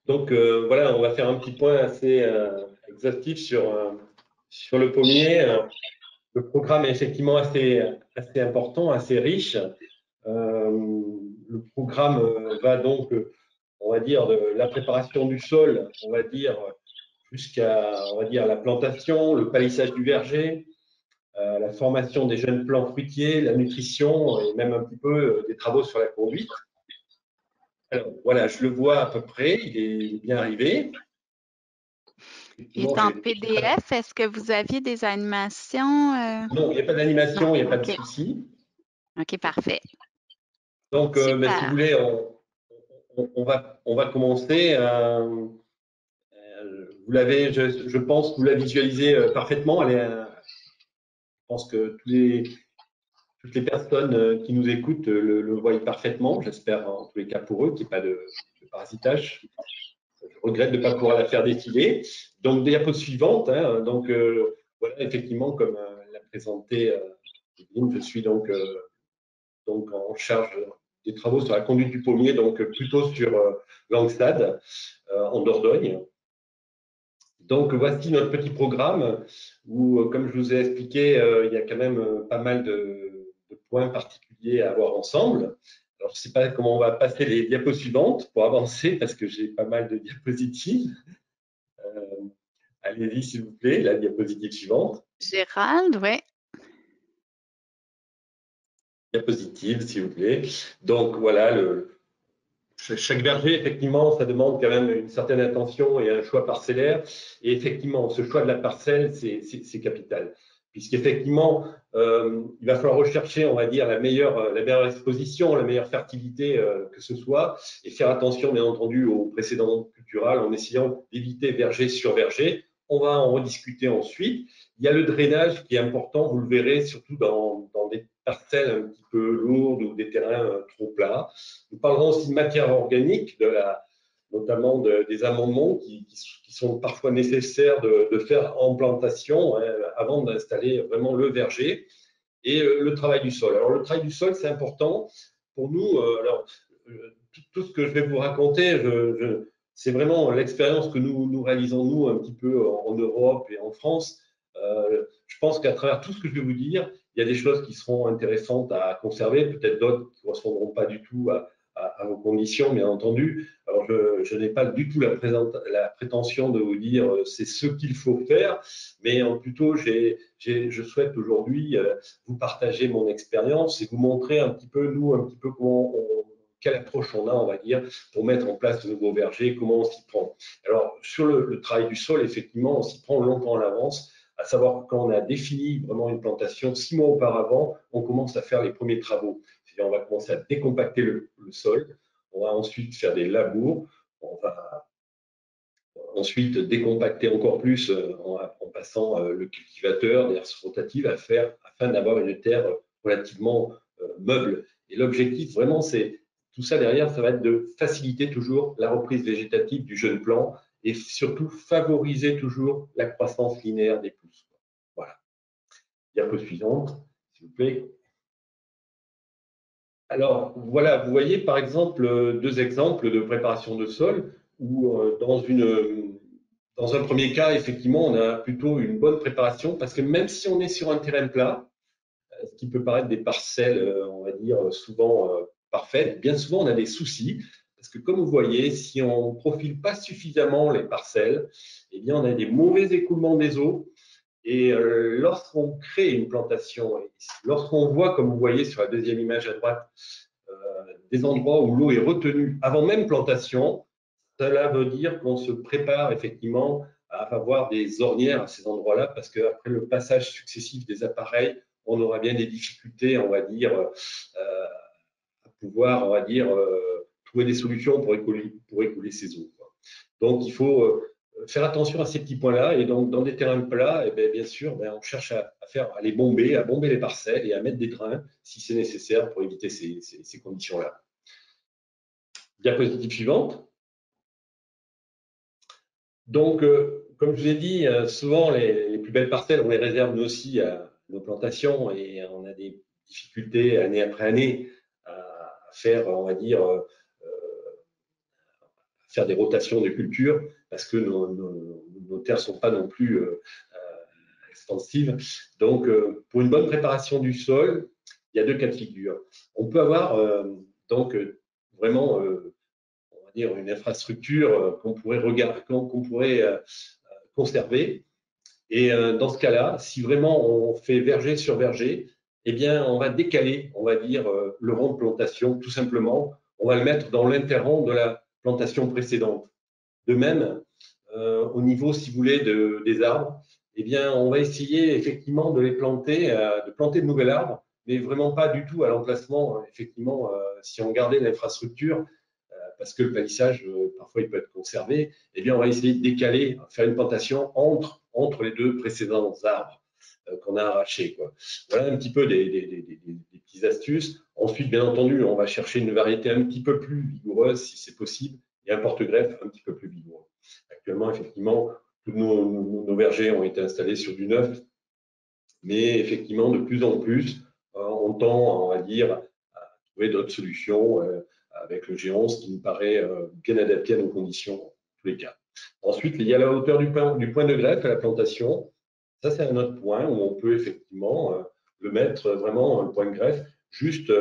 Donc voilà, on va faire un petit point assez exhaustif sur le pommier. Le programme est effectivement assez important, assez riche. Le programme va donc, on va dire, de la préparation du sol, on va dire, jusqu'à, on va dire, la plantation, le palissage du verger, la formation des jeunes plants fruitiers, la nutrition et même un petit peu des travaux sur la conduite. Alors voilà, je le vois à peu près, il est bien arrivé. Il est Effectivement, en PDF. Est-ce que vous aviez des animations? non, il n'y a pas Non. d'animation, il n'y a pas de OK. souci. OK, parfait. Donc, ben, si vous Super. voulez, on va commencer. Vous l'avez, je pense que vous la visualisez parfaitement. Je pense que toutes les personnes qui nous écoutent le voient parfaitement. J'espère en tous les cas pour eux qu'il n'y ait pas de parasitage. Je regrette de ne pas pouvoir la faire défiler. Donc, diapo suivante. Hein, donc, voilà, effectivement, comme l'a présenté Evelyne, je suis donc en charge des travaux sur la conduite du pommier, donc plutôt sur Langstad, en Dordogne. Donc, voici notre petit programme où, comme je vous ai expliqué, il y a quand même pas mal de points particuliers à voir ensemble. Alors, je ne sais pas comment on va passer les diapos suivantes pour avancer parce que j'ai pas mal de diapositives. Euh, Allez-y, s'il vous plaît, la diapositive suivante. Gérald, oui. Diapositive, s'il vous plaît. Donc, voilà, chaque verger, effectivement, ça demande quand même une certaine attention et un choix parcellaire. Et effectivement, ce choix de la parcelle, c'est capital. Puisqu'effectivement, il va falloir rechercher, on va dire, la meilleure exposition, la meilleure fertilité que ce soit, et faire attention, bien entendu, aux précédents culturales en essayant d'éviter verger sur verger. On va en rediscuter ensuite. Il y a le drainage qui est important, vous le verrez, surtout dans des parcelles un petit peu lourdes ou des terrains trop plats. Nous parlerons aussi de matière organique, notamment des amendements qui sont parfois nécessaires de faire en plantation hein, avant d'installer vraiment le verger et le travail du sol. Alors le travail du sol, c'est important pour nous. Tout ce que je vais vous raconter, c'est vraiment l'expérience que nous réalisons nous un petit peu en Europe et en France. Je pense qu'à travers tout ce que je vais vous dire, il y a des choses qui seront intéressantes à conserver, peut-être d'autres qui ne correspondront pas du tout à vos conditions, bien entendu. Alors, je n'ai pas du tout la prétention de vous dire c'est ce qu'il faut faire, mais plutôt, je souhaite aujourd'hui vous partager mon expérience et vous montrer un petit peu, nous, un petit peu quelle approche on a, on va dire, pour mettre en place de nouveaux vergers, comment on s'y prend. Alors, sur le travail du sol, effectivement, on s'y prend longtemps à l'avance, à savoir que quand on a défini vraiment une plantation 6 mois auparavant, on commence à faire les premiers travaux. C'est-à-dire, on va commencer à décompacter le sol, on va ensuite faire des labours, on va ensuite décompacter encore plus en passant le cultivateur, des herses rotatives afin d'avoir une terre relativement meuble. Et l'objectif, vraiment, c'est tout ça derrière, ça va être de faciliter toujours la reprise végétative du jeune plant et surtout favoriser toujours la croissance linéaire des pousses. Voilà. Diapo suivante, s'il vous plaît. Alors, voilà, vous voyez par exemple deux exemples de préparation de sol où dans un premier cas, effectivement, on a plutôt une bonne préparation parce que même si on est sur un terrain plat, ce qui peut paraître des parcelles, on va dire, souvent parfaites, bien souvent, on a des soucis parce que comme vous voyez, si on ne profile pas suffisamment les parcelles, eh bien, on a des mauvais écoulements des eaux. Et lorsqu'on crée une plantation, lorsqu'on voit, comme vous voyez sur la deuxième image à droite, des endroits où l'eau est retenue avant même plantation, cela veut dire qu'on se prépare effectivement à avoir des ornières à ces endroits-là parce qu'après le passage successif des appareils, on aura bien des difficultés, on va dire, à pouvoir, on va dire, trouver des solutions pour écouler ces eaux. Donc, il faut faire attention à ces petits points-là. Et donc, dans des terrains plats, bien sûr, on cherche à les bomber, à bomber les parcelles et à mettre des drains si c'est nécessaire pour éviter ces conditions-là. Diapositive suivante. Donc, comme je vous ai dit, souvent les plus belles parcelles, on les réserve nous aussi à nos plantations et on a des difficultés année après année à faire, on va dire, faire des rotations de culture parce que nos terres ne sont pas non plus extensives. Donc, pour une bonne préparation du sol, il y a deux cas de figure. On peut avoir donc vraiment, on va dire, une infrastructure qu'on pourrait regarder, qu'on pourrait conserver. Et dans ce cas-là, si vraiment on fait verger sur verger, eh bien, on va décaler, on va dire, le rang de plantation, tout simplement. On va le mettre dans l'interrang de la plantation précédente. De même, au niveau, si vous voulez, des arbres, eh bien, on va essayer effectivement de les planter, de planter de nouveaux arbres, mais vraiment pas du tout à l'emplacement. Effectivement, si on gardait l'infrastructure, parce que le palissage, parfois, il peut être conservé, eh bien, on va essayer de décaler, faire une plantation entre les deux précédents arbres qu'on a arrachés, quoi. Voilà un petit peu des petites astuces. Ensuite, bien entendu, on va chercher une variété un petit peu plus vigoureuse, si c'est possible, et un porte-greffe un petit peu plus vigoureux. Actuellement, effectivement, tous nos vergers ont été installés sur du neuf, mais effectivement, de plus en plus, on tend, on va dire, à trouver d'autres solutions avec le géant, ce qui me paraît bien adapté à nos conditions, en tous les cas. Ensuite, il y a la hauteur du point de greffe à la plantation. Ça, c'est un autre point où on peut effectivement le mettre vraiment, le point de greffe, juste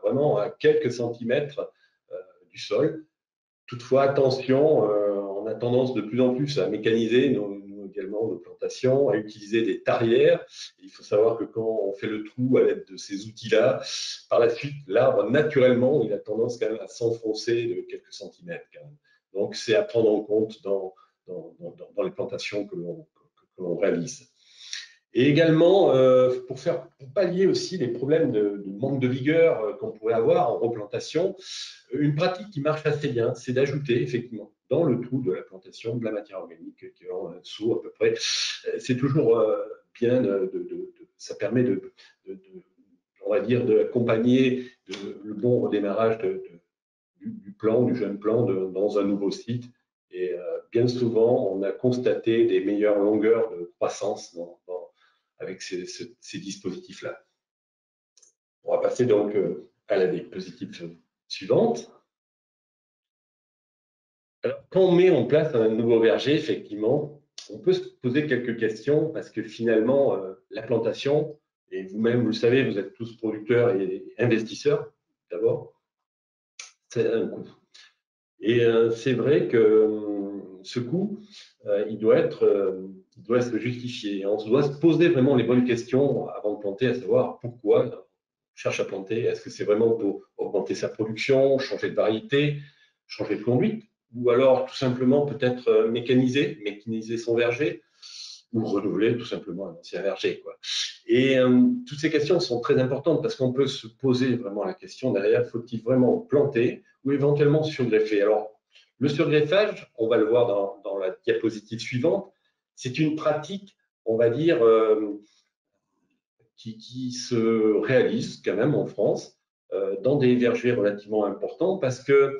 vraiment à quelques centimètres du sol. Toutefois, attention, on a tendance de plus en plus à mécaniser également nos plantations, à utiliser des tarières. Il faut savoir que quand on fait le trou à l'aide de ces outils-là, par la suite, l'arbre, naturellement, il a tendance quand même à s'enfoncer de quelques centimètres. Quand même. Donc, c'est à prendre en compte dans les plantations que l'on réalise. Et également, pour pallier aussi les problèmes de manque de vigueur qu'on pourrait avoir en replantation, une pratique qui marche assez bien, c'est d'ajouter effectivement dans le trou de la plantation de la matière organique qui est en dessous à peu près. C'est toujours bien, ça permet on va dire, d'accompagner le bon redémarrage du plant, du jeune plant dans un nouveau site. Et bien souvent, on a constaté des meilleures longueurs de croissance avec ces dispositifs-là. On va passer donc à la diapositive suivante. Alors, quand on met en place un nouveau verger, effectivement, on peut se poser quelques questions parce que finalement, la plantation, et vous-même, vous le savez, vous êtes tous producteurs et investisseurs, d'abord, c'est un coût. Et c'est vrai que ce coût, il doit se justifier. On doit se poser vraiment les bonnes questions avant de planter, à savoir pourquoi on cherche à planter. Est-ce que c'est vraiment pour augmenter sa production, changer de variété, changer de conduite, ou alors tout simplement peut-être mécaniser son verger, ou renouveler tout simplement un ancien verger, quoi. Et toutes ces questions sont très importantes parce qu'on peut se poser vraiment la question derrière, faut-il vraiment planter ou éventuellement surgreffer? Alors, le surgreffage, on va le voir dans la diapositive suivante, c'est une pratique, on va dire, qui se réalise quand même en France dans des vergers relativement importants parce que,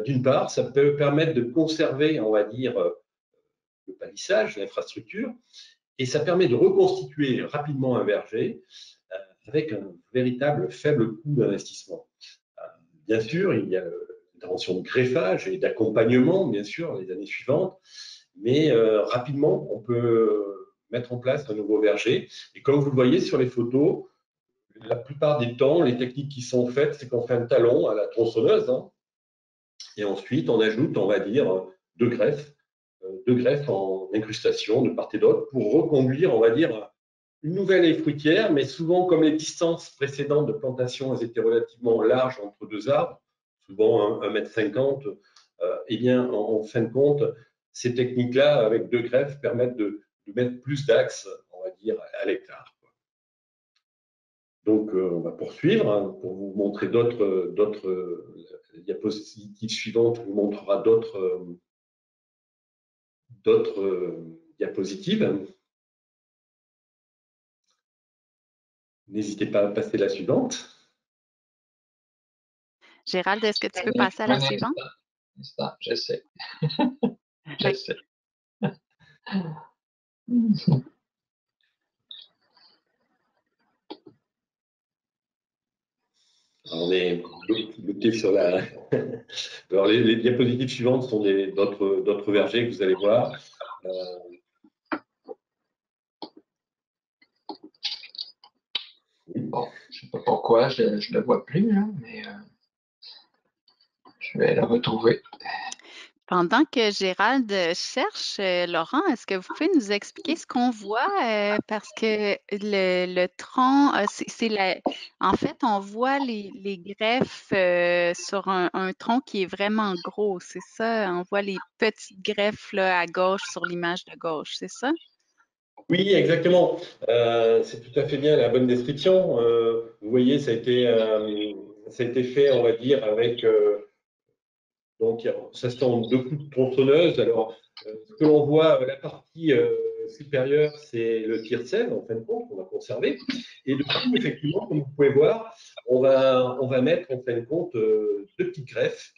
d'une part, ça peut permettre de conserver, on va dire, le palissage, l'infrastructure, et ça permet de reconstituer rapidement un verger avec un véritable faible coût d'investissement. Bien sûr, il y a l'intervention de greffage et d'accompagnement, bien sûr, les années suivantes, mais rapidement, on peut mettre en place un nouveau verger. Et comme vous le voyez sur les photos, la plupart des temps, les techniques qui sont faites, c'est qu'on fait un talon à la tronçonneuse, hein, et ensuite on ajoute, on va dire, deux greffes en incrustation de part et d'autre pour reconduire, on va dire, une nouvelle haie fruitière, mais souvent, comme les distances précédentes de plantation elles étaient relativement larges entre deux arbres, souvent 1,50 m, eh bien, en fin de compte, ces techniques-là, avec deux greffes, permettent de mettre plus d'axes, on va dire, à l'hectare. Donc, on va poursuivre hein, pour vous montrer d'autres. La diapositive suivante vous montrera d'autres diapositives. N'hésitez pas à passer la suivante. Gérald, est-ce que tu peux passer à la suivante? J'essaie. J'essaie. On est bloqué sur la. Alors, les diapositives suivantes sont d'autres vergers que vous allez voir. Bon, je ne sais pas pourquoi, je ne le vois plus, là, mais je vais le retrouver. Pendant que Gérald cherche, Laurent, est-ce que vous pouvez nous expliquer ce qu'on voit? Parce que le tronc, en fait, on voit les greffes sur un tronc qui est vraiment gros, c'est ça? On voit les petites greffes là, à gauche sur l'image de gauche, c'est ça? Oui, exactement. C'est tout à fait bien la bonne description. Vous voyez, ça a été fait, on va dire, avec. Donc, ça se fait en 2 coups de tronçonneuse. Alors, ce que l'on voit, la partie supérieure, c'est le tire-sel, en fin de compte, qu'on va conserver. Et dessous, effectivement, comme vous pouvez voir, on va mettre, en fin de compte, 2 petites greffes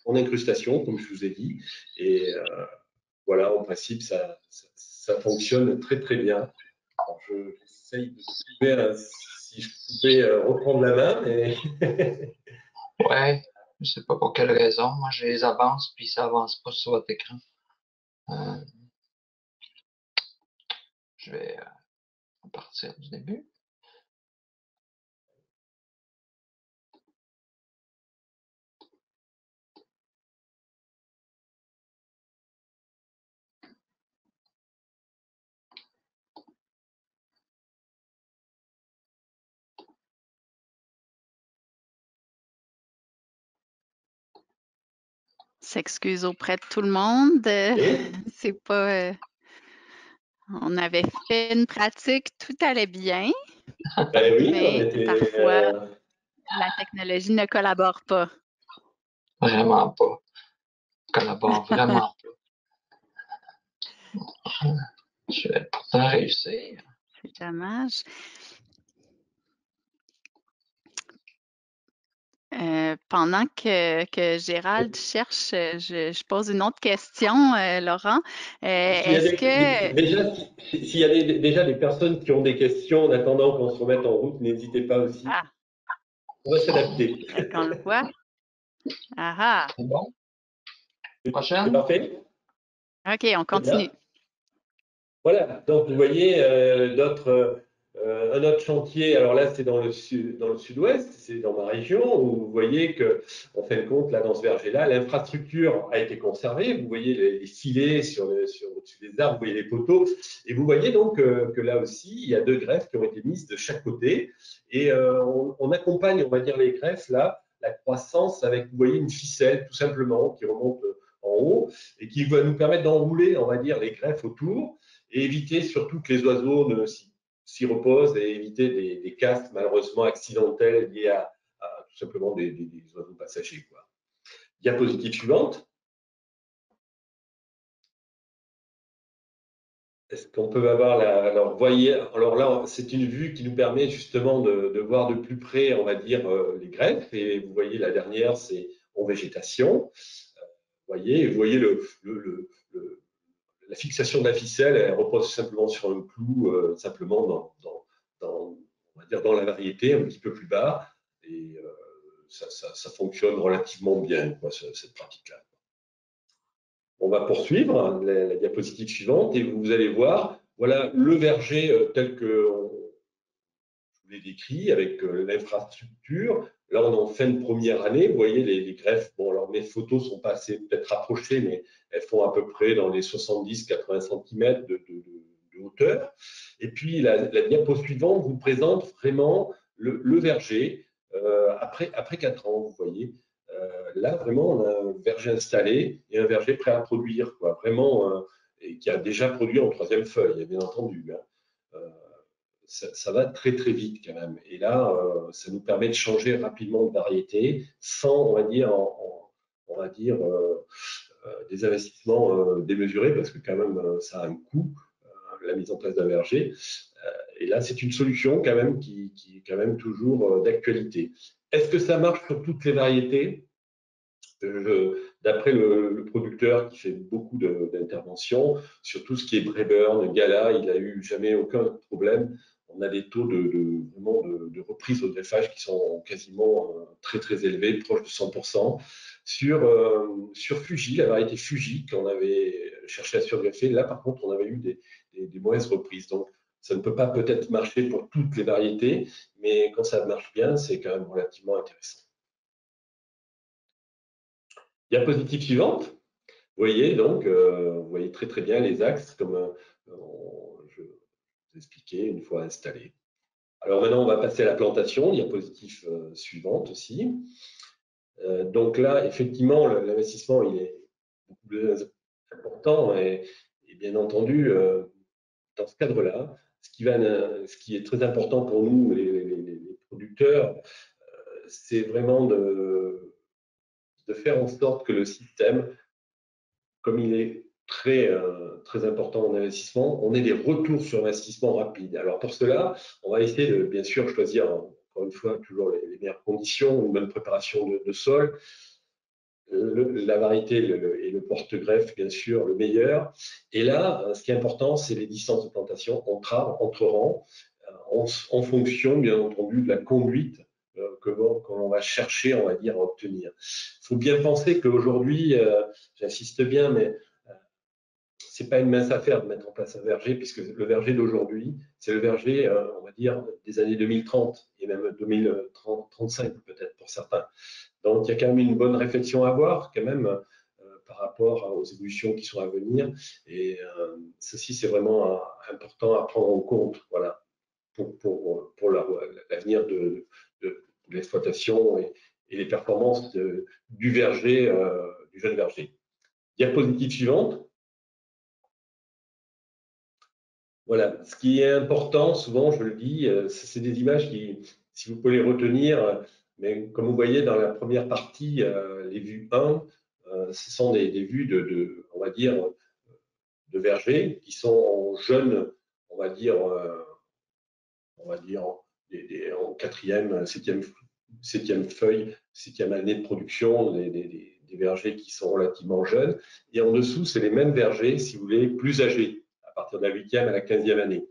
en incrustation, comme je vous ai dit. Et voilà, en principe, ça fonctionne très, très bien. Alors, j'essaye de trouver si je pouvais reprendre la main, mais Ouais, je ne sais pas pour quelle raison. Moi, je les avance, puis ça avance pas sur votre écran. Je vais partir du début. S'excuse auprès de tout le monde. et, C'est pas. On avait fait une pratique, tout allait bien, ben oui, on mais était. parfois la technologie ne collabore pas. Vraiment pas. Je collabore vraiment pas. Je vais pourtant réussir. C'est dommage. Pendant que Gérald cherche, je pose une autre question, Laurent. S'il y a Est-ce que... déjà, s'il y a déjà des personnes qui ont des questions en attendant qu'on se remette en route, n'hésitez pas aussi. Ah, On va s'adapter. est-ce qu'on le voit? Ah ah. C'est bon? C'est Prochaine? parfait? OK, on Très continue. bien. Voilà, donc vous voyez un autre chantier, alors là c'est dans le sud-ouest, c'est dans ma région, où vous voyez que, en fin de compte, là dans ce verger-là, l'infrastructure a été conservée, vous voyez les filets au-dessus des arbres, vous voyez les poteaux, et vous voyez donc que là aussi, il y a 2 greffes qui ont été mises de chaque côté, et on accompagne, on va dire, les greffes, là, la croissance avec, vous voyez, une ficelle tout simplement qui remonte en haut, et qui va nous permettre d'enrouler, on va dire, les greffes autour, et éviter surtout que les oiseaux s'y reposent et éviter des castes malheureusement accidentelles liées à tout simplement des oiseaux passagers, quoi. Diapositive suivante. Est-ce qu'on peut avoir alors, voyez, alors là, c'est une vue qui nous permet justement de voir de plus près, on va dire, les greffes. Et vous voyez, la dernière, c'est en végétation. Vous voyez la fixation de la ficelle, elle repose simplement sur un clou, simplement on va dire dans la variété, un petit peu plus bas. Et ça fonctionne relativement bien, quoi, cette pratique-là. On va poursuivre la diapositive suivante et vous allez voir, voilà le verger tel que je vous l'ai décrit avec l'infrastructure. Là, on est en fin de première année. Vous voyez les greffes. Bon, alors mes photos sont pas assez peut-être rapprochées, mais elles font à peu près dans les 70-80 cm de hauteur. Et puis, la diapo suivante vous présente vraiment le verger après 4 ans, vous voyez. Là, vraiment, on a un verger installé et un verger prêt à produire, quoi. Vraiment, et qui a déjà produit en 3e feuille, bien entendu. Hein. Ça va très très vite quand même. Et là, ça nous permet de changer rapidement de variété sans, on va dire des investissements démesurés parce que quand même, ça a un coût, la mise en place d'un verger. Et là, c'est une solution quand même qui est quand même toujours d'actualité. Est-ce que ça marche sur toutes les variétés? D'après le producteur qui fait beaucoup d'interventions sur tout ce qui est Braeburn, Gala, il n'a eu jamais aucun problème. on a des taux vraiment de reprise au greffage qui sont quasiment très très élevés, proches de 100%. Sur Fuji, la variété Fuji qu'on avait cherché à surgreffer, là par contre on avait eu des mauvaises reprises. Donc ça ne peut pas peut-être marcher pour toutes les variétés, mais quand ça marche bien, c'est quand même relativement intéressant. Diapositive suivante. Vous voyez donc, vous voyez très très bien les axes comme je vous expliquais une fois installés. Alors maintenant, on va passer à la plantation, diapositive suivante aussi. Donc là, effectivement, l'investissement il est beaucoup plus important et bien entendu, dans ce cadre-là, ce qui est très important pour nous, les producteurs, c'est vraiment de faire en sorte que le système, comme il est très important en investissement, on ait des retours sur investissement rapides. Alors pour cela, on va essayer de bien sûr choisir, encore une fois, toujours les meilleures conditions, une bonne préparation de sol, la variété et le porte-greffe, bien sûr, le meilleur. Et là, ce qui est important, c'est les distances de plantation entre rangs, en fonction, bien entendu, de la conduite que l'on va chercher, on va dire, à obtenir. Il faut bien penser qu'aujourd'hui, j'insiste bien, mais c'est pas une mince affaire de mettre en place un verger, puisque le verger d'aujourd'hui, c'est le verger, on va dire, des années 2030 et même 2035 peut-être pour certains. Donc, il y a quand même une bonne réflexion à avoir, quand même, par rapport aux évolutions qui sont à venir. Et ceci, c'est vraiment important à prendre en compte, voilà, pour l'avenir de l'exploitation et les performances du verger, du jeune verger. Diapositive suivante. Voilà, ce qui est important, souvent, je le dis, c'est des images qui, si vous pouvez les retenir, mais comme vous voyez dans la première partie, les vues 1, ce sont des vues on va dire, de vergers qui sont en jeunes, on va dire en quatrième, septième feuille, septième année de production, des vergers qui sont relativement jeunes. Et en dessous, c'est les mêmes vergers, si vous voulez, plus âgés, à partir de la 8e à la 15e année.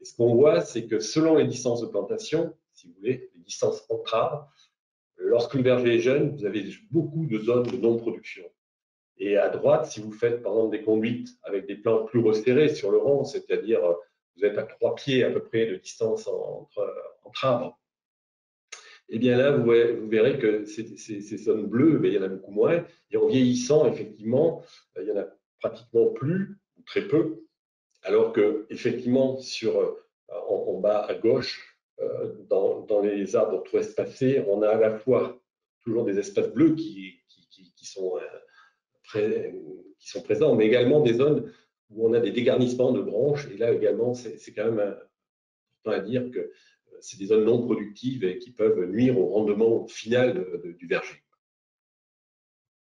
Et ce qu'on voit, c'est que selon les distances de plantation, si vous voulez, les distances entre arbres, lorsque le verger est jeune, vous avez beaucoup de zones de non-production. Et à droite, si vous faites par exemple des conduites avec des plans plus resserrés sur le rang, c'est-à-dire vous êtes à 3 pieds à peu près de distance entre arbres, et bien là, vous verrez que ces zones bleues, il y en a beaucoup moins. Et en vieillissant, effectivement, il n'y en a pratiquement plus, ou très peu. Alors que, effectivement, en bas à gauche, dans les arbres trop espacés, on a à la fois toujours des espaces bleus qui sont présents, mais également des zones où on a des dégarnissements de branches. Et là également, c'est quand même important à dire que c'est des zones non productives et qui peuvent nuire au rendement final du verger.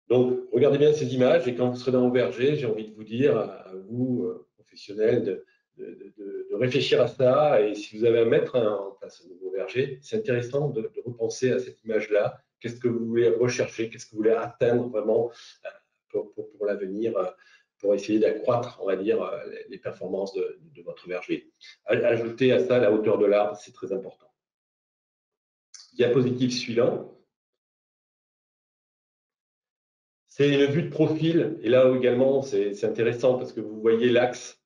Donc, regardez bien ces images et quand vous serez dans le verger, j'ai envie de vous dire à vous, professionnels, de réfléchir à ça. Et si vous avez à mettre en place un nouveau verger, c'est intéressant de repenser à cette image-là. Qu'est-ce que vous voulez rechercher? Qu'est-ce que vous voulez atteindre vraiment pour l'avenir, pour essayer d'accroître, on va dire, les performances de votre verger. Ajoutez à ça la hauteur de l'arbre, c'est très important. Diapositive suivante. C'est une vue de profil, et là également, c'est intéressant parce que vous voyez l'axe.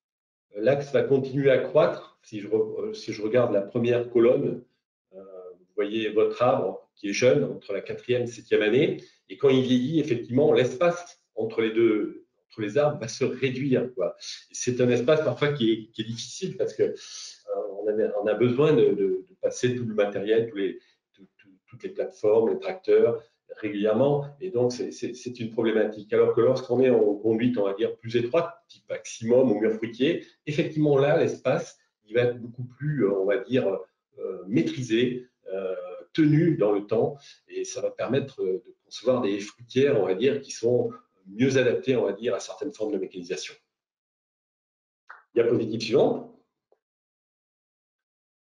L'axe va continuer à croître. Si je regarde la première colonne, vous voyez votre arbre qui est jeune, entre la 4e et 7e année, et quand il vieillit, effectivement, l'espace entre les arbres va se réduire. C'est un espace parfois qui est difficile parce que on a besoin de passer tout le matériel, toutes les plateformes, les tracteurs régulièrement, et donc c'est une problématique. Alors que lorsqu'on est en conduite, on va dire, plus étroite, type maximum ou mur fruitier, effectivement là, l'espace, il va être beaucoup plus, on va dire, maîtrisé, tenu dans le temps, et ça va permettre de concevoir des fruitières, on va dire, qui sont mieux adaptées, on va dire, à certaines formes de mécanisation. Diapositive suivante.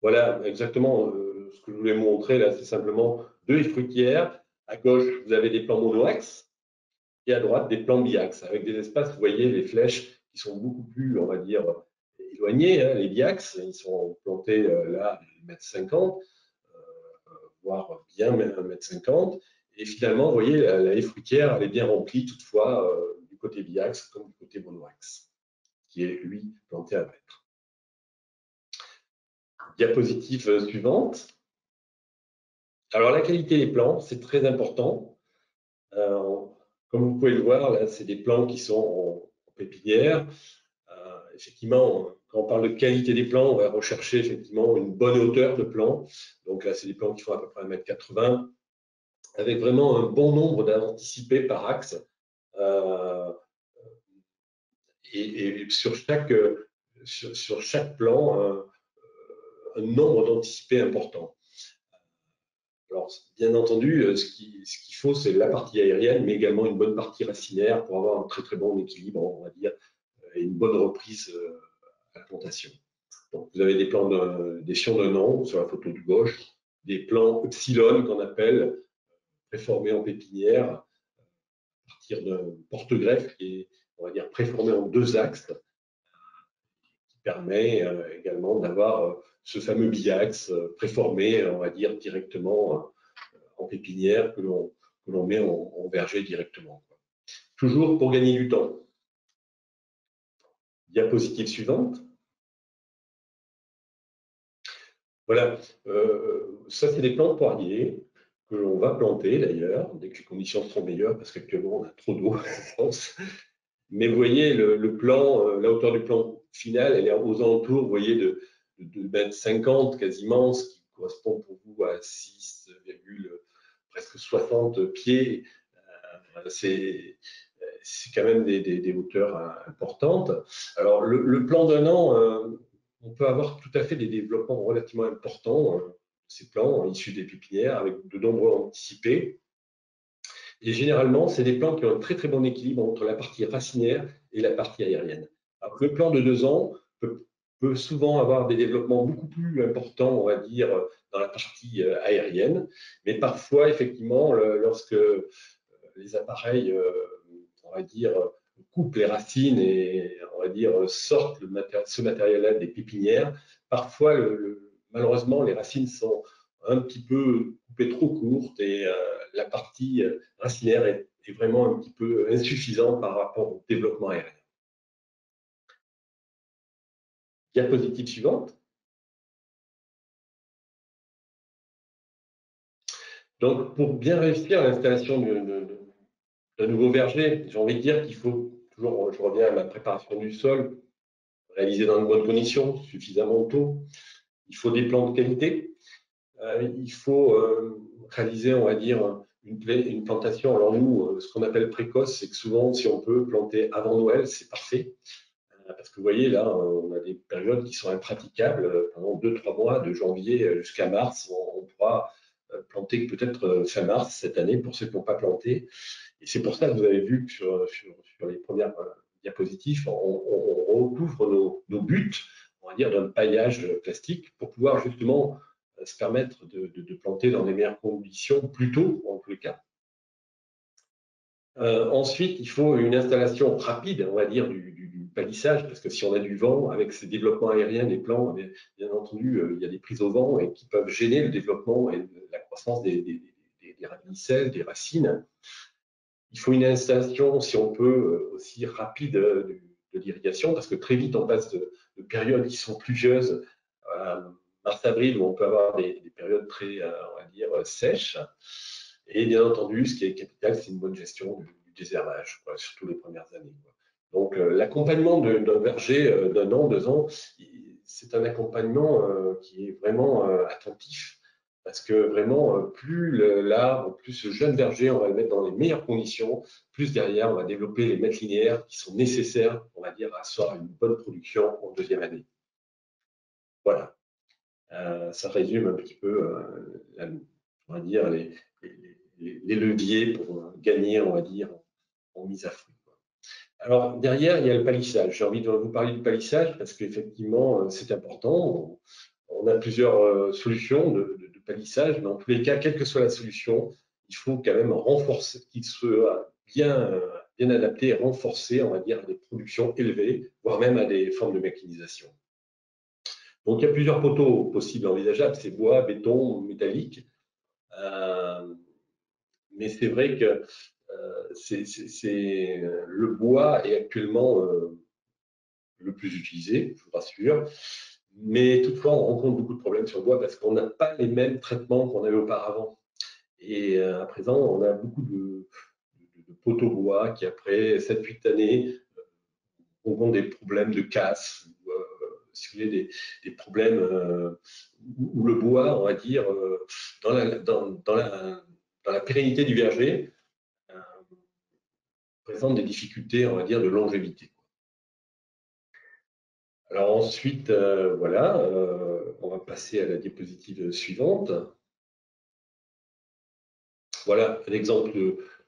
Voilà exactement ce que je voulais vous montrer là, c'est simplement deux fruitières. À gauche, vous avez des plants monoaxes et à droite, des plants biaxes avec des espaces, vous voyez, les flèches qui sont beaucoup plus, on va dire, éloignés, hein, les biax, ils sont plantés là à 1,50 m, voire bien 1,50 m. Et finalement, vous voyez, la haie fruitière, elle est bien remplie toutefois du côté biax comme du côté monoaxe, qui est lui planté à mètre. Diapositive suivante. Alors la qualité des plants, c'est très important. Comme vous pouvez le voir, là, c'est des plants qui sont en pépinière. Effectivement, quand on parle de qualité des plants, on va rechercher effectivement une bonne hauteur de plants. Donc là, c'est des plants qui font à peu près 1,80 m, avec vraiment un bon nombre d'anticipés par axe. Et sur chaque plan, un nombre d'anticipés important. Alors, bien entendu, ce qu'il faut, c'est la partie aérienne, mais également une bonne partie racinaire pour avoir un très très bon équilibre, on va dire, et une bonne reprise à la plantation. Donc, vous avez des plans des fions de nom sur la photo de gauche, des plans epsilon qu'on appelle préformés en pépinière, à partir d'un porte-greffe qui est, on va dire, préformé en 2 axes, qui permet également d'avoir ce fameux biaxe préformé, on va dire, directement en pépinière que l'on met en verger directement. Toujours pour gagner du temps. Diapositive suivante. Voilà, ça c'est des plants de poiriers que l'on va planter d'ailleurs, dès que les conditions seront meilleures, parce qu'actuellement on a trop d'eau en France. Mais vous voyez, le plan, la hauteur du plan final, elle est aux alentours, vous voyez, de 1,50 m quasiment, ce qui correspond pour vous à 6, presque 60 pieds. C'est quand même des hauteurs importantes. Alors, le plan d'un an, on peut avoir tout à fait des développements relativement importants, ces plants issus des pépinières, avec de nombreux anticipés. Et généralement, c'est des plants qui ont un très très bon équilibre entre la partie racinaire et la partie aérienne. Alors, le plan de 2 ans peut souvent avoir des développements beaucoup plus importants, on va dire, dans la partie aérienne. Mais parfois, effectivement, lorsque les appareils, on va dire, coupent les racines et, on va dire, sortent ce matériel-là des pépinières, parfois, malheureusement, les racines sont un petit peu coupées trop courtes et la partie racinaire est vraiment un petit peu insuffisante par rapport au développement aérien. Diapositive suivante. Donc, pour bien réussir l'installation d'un nouveau verger, j'ai envie de dire qu'il faut toujours, je reviens à ma préparation du sol, réalisée dans de bonnes conditions, suffisamment tôt. Il faut des plants de qualité. Il faut réaliser, on va dire, une plantation. Alors nous, ce qu'on appelle précoce, c'est que souvent, si on peut planter avant Noël, c'est parfait. Parce que vous voyez, là, on a des périodes qui sont impraticables. Pendant 2-3 mois, de janvier jusqu'à mars, on pourra planter peut-être fin mars cette année pour ceux qui n'ont pas planté. Et c'est pour ça que vous avez vu que sur les premières diapositives, on recouvre nos buts, on va dire, d'un paillage plastique pour pouvoir justement se permettre de planter dans les meilleures conditions plus tôt, en tous les cas. Ensuite, il faut une installation rapide, on va dire, du palissage, parce que si on a du vent, avec ces développements aériens des plants, bien entendu, il y a des prises au vent et qui peuvent gêner le développement et la croissance des raminicelles, des racines. Il faut une installation, si on peut, aussi rapide de l'irrigation, parce que très vite, on passe de périodes qui sont pluvieuses, mars-avril, où on peut avoir des périodes très, on va dire, sèches. Et bien entendu, ce qui est capital, c'est une bonne gestion du désherbage, surtout les premières années. Donc, l'accompagnement d'un verger d'un an, 2 ans, c'est un accompagnement qui est vraiment attentif. Parce que vraiment, plus l'arbre, plus ce jeune verger, on va le mettre dans les meilleures conditions, plus derrière, on va développer les mètres linéaires qui sont nécessaires, on va dire, à asseoir une bonne production en 2e année. Voilà. Ça résume un petit peu, on va dire, les leviers pour gagner, on va dire, en mise à fruit. Alors, derrière, il y a le palissage. J'ai envie de vous parler du palissage parce qu'effectivement, c'est important. On a plusieurs solutions de palissage, mais en tous les cas, quelle que soit la solution, il faut quand même renforcer, qu'il soit bien bien adapté et renforcé, on va dire, à des productions élevées, voire même à des formes de mécanisation. Donc, il y a plusieurs poteaux possibles envisageables, c'est bois, béton, métallique. Mais c'est vrai que le bois est actuellement le plus utilisé, je vous rassure. Mais toutefois, on rencontre beaucoup de problèmes sur le bois parce qu'on n'a pas les mêmes traitements qu'on avait auparavant. Et à présent, on a beaucoup de poteaux bois qui, après 7-8 années, rencontrent des problèmes de casse, ou, si vous voulez, des problèmes où le bois, on va dire, dans la pérennité du verger, présente des difficultés, on va dire, de longévité. Alors ensuite, voilà, on va passer à la diapositive suivante. Voilà un exemple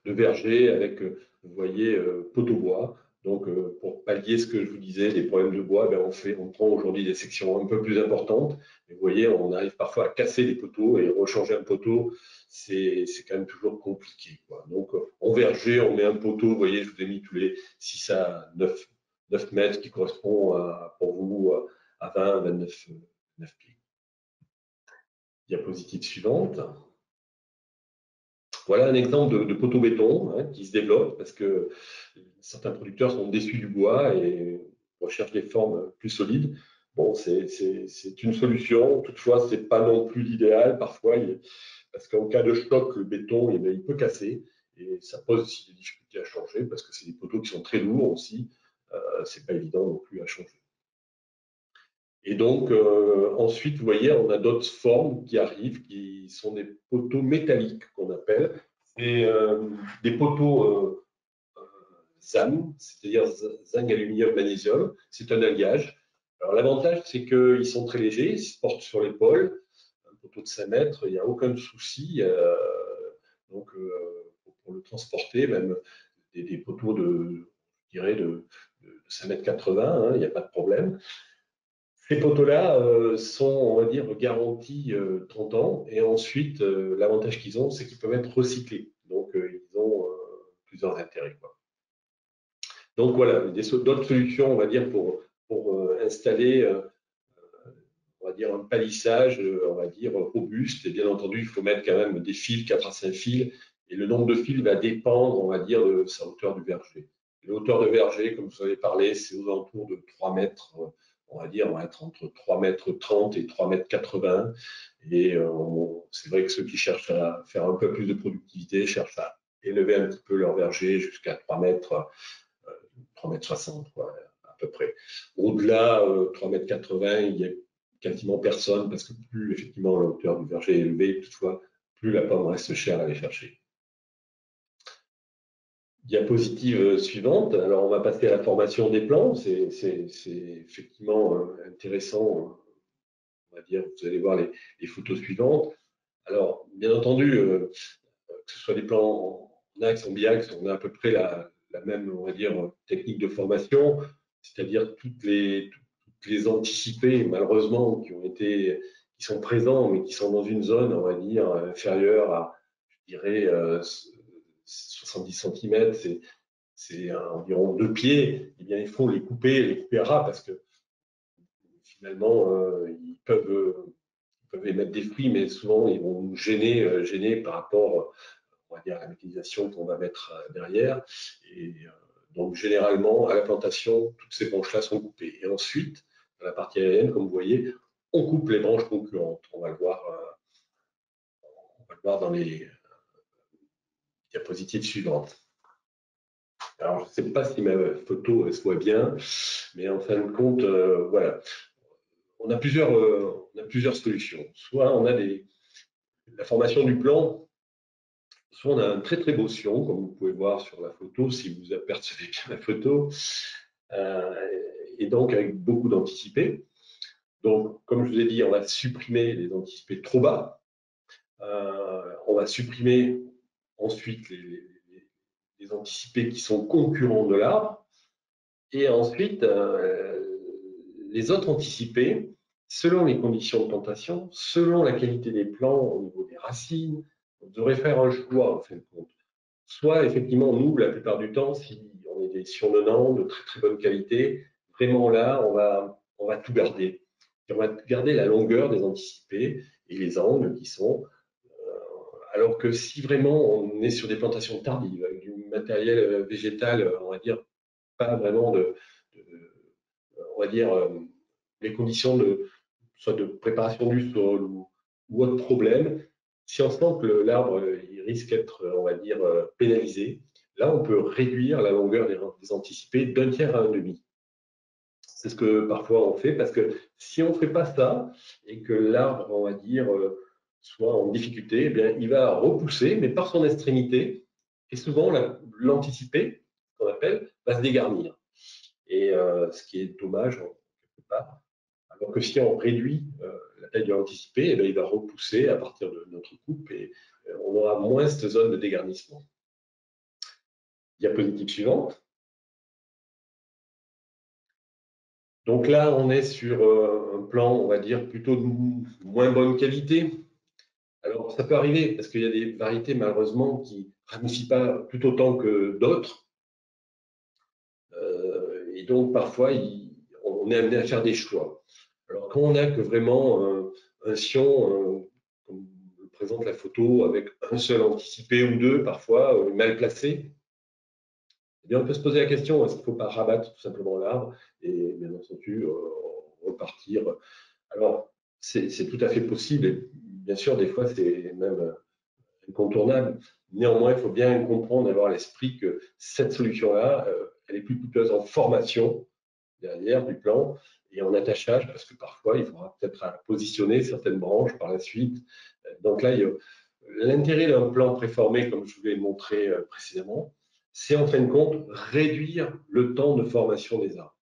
de verger avec, vous voyez, poteau bois. Donc, pour pallier ce que je vous disais, les problèmes de bois, ben, on prend aujourd'hui des sections un peu plus importantes. Et vous voyez, on arrive parfois à casser des poteaux et rechanger un poteau, c'est quand même toujours compliqué, quoi. Donc, en verger, on met un poteau, vous voyez, je vous ai mis tous les 6 à 9 mètres qui correspond pour vous à 29 pieds. Diapositive suivante. Voilà un exemple de poteau béton qui se développe parce que certains producteurs sont déçus du bois et recherchent des formes plus solides. Bon, c'est une solution. Toutefois, ce n'est pas non plus l'idéal parfois, parce qu'en cas de choc, le béton, il peut casser et ça pose aussi des difficultés à changer parce que c'est des poteaux qui sont très lourds aussi. Ce n'est pas évident non plus à changer. Et donc, ensuite, vous voyez, on a d'autres formes qui arrivent, qui sont des poteaux métalliques qu'on appelle. C'est des poteaux ZAM, c'est-à-dire zinc, aluminium, magnésium. C'est un alliage. Alors, l'avantage, c'est qu'ils sont très légers, ils se portent sur l'épaule. Un poteau de 5 mètres, il n'y a aucun souci. Donc, pour le transporter, même des poteaux de, je dirais, de 5,80 m, il n'y a pas de problème. Ces poteaux-là sont, on va dire, garantis 30 ans. Et ensuite, l'avantage qu'ils ont, c'est qu'ils peuvent être recyclés. Donc, ils ont plusieurs intérêts, quoi. Donc, voilà, d'autres solutions, on va dire, pour installer, on va dire, un palissage, on va dire, robuste. Et bien entendu, il faut mettre quand même des fils, 4 à 5 fils. Et le nombre de fils va dépendre, on va dire, de sa hauteur du verger. La hauteur de verger, comme vous avez parlé, c'est aux alentours de 3 mètres. On va dire, on va être entre 3,30 m et 3,80 m. Et c'est vrai que ceux qui cherchent à faire un peu plus de productivité cherchent à élever un petit peu leur verger jusqu'à 3 mètres, 3,60 m, quoi, à peu près. Au-delà, 3,80 m, il y a quasiment personne parce que plus effectivement la hauteur du verger est élevée, toutefois, plus la pomme reste chère à aller chercher. Diapositive suivante. Alors, on va passer à la formation des plants. C'est effectivement intéressant. On va dire, vous allez voir les photos suivantes. Alors, bien entendu, que ce soit des plants en axe, en biaxe, on a à peu près la même, on va dire, technique de formation, c'est-à-dire toutes les anticipés, malheureusement, qui sont présents, mais qui sont dans une zone, on va dire, inférieure à, je dirais, 70 cm, c'est environ 2 pieds. Eh bien, il faut les couper ras parce que finalement, ils peuvent émettre des fruits, mais souvent, ils vont nous gêner par rapport, on va dire, à la mécanisation qu'on va mettre derrière. Et donc, généralement, à la plantation, toutes ces branches-là sont coupées. Et ensuite, dans la partie aérienne, comme vous voyez, on coupe les branches concurrentes. On va le voir dans les diapositives suivantes. Alors, je ne sais pas si ma photo se voit bien, mais en fin de compte, voilà. On a plusieurs solutions. Soit on a la formation du plant, soit on a un très très beau sion, comme vous pouvez voir sur la photo, si vous apercevez bien la photo, et donc avec beaucoup d'anticipés. Donc, comme je vous ai dit, on va supprimer les anticipés trop bas. On va supprimer ensuite les anticipés qui sont concurrents de l'arbre. Et ensuite, les autres anticipés, selon les conditions de plantation, selon la qualité des plants au niveau des racines, on devrait faire un choix en fin de compte. soit effectivement, nous, la plupart du temps, si on est des surmenants de très très bonne qualité, vraiment là, on va tout garder. Et on va garder la longueur des anticipés et les angles qui sont. Alors que si vraiment on est sur des plantations tardives, avec du matériel végétal, on va dire, pas vraiment on va dire, les conditions soit de préparation du sol ou autre problème, si on sent que l'arbre il risque d'être, on va dire, pénalisé, là on peut réduire la longueur des anticipés d'un tiers à un demi. C'est ce que parfois on fait parce que si on ne fait pas ça et que l'arbre, on va dire, soit en difficulté, eh bien, il va repousser, mais par son extrémité, et souvent l'anticipé, qu'on appelle, va se dégarnir. Et ce qui est dommage, quelque part. Alors que si on réduit la taille de l'anticipé, eh bien, il va repousser à partir de notre coupe et on aura moins cette zone de dégarnissement. Diapositive suivante. Donc là, on est sur un plan, on va dire, plutôt de moins bonne qualité. Alors, ça peut arriver parce qu'il y a des variétés, malheureusement, qui ne ramifient pas tout autant que d'autres. Et donc, parfois, on est amené à faire des choix. Alors, quand on n'a que vraiment un sion, comme le présente la photo, avec un seul anticipé ou deux, parfois mal placé, eh bien, on peut se poser la question, est-ce qu'il ne faut pas rabattre tout simplement l'arbre et bien entendu repartir. Alors, c'est tout à fait possible et bien sûr, des fois, c'est même incontournable. Néanmoins, il faut bien comprendre, avoir à l'esprit que cette solution-là, elle est plus coûteuse en formation derrière du plan et en attachage, parce que parfois, il faudra peut-être positionner certaines branches par la suite. Donc là, l'intérêt d'un plan préformé, comme je vous l'ai montré précédemment, c'est en fin de compte réduire le temps de formation des arbres.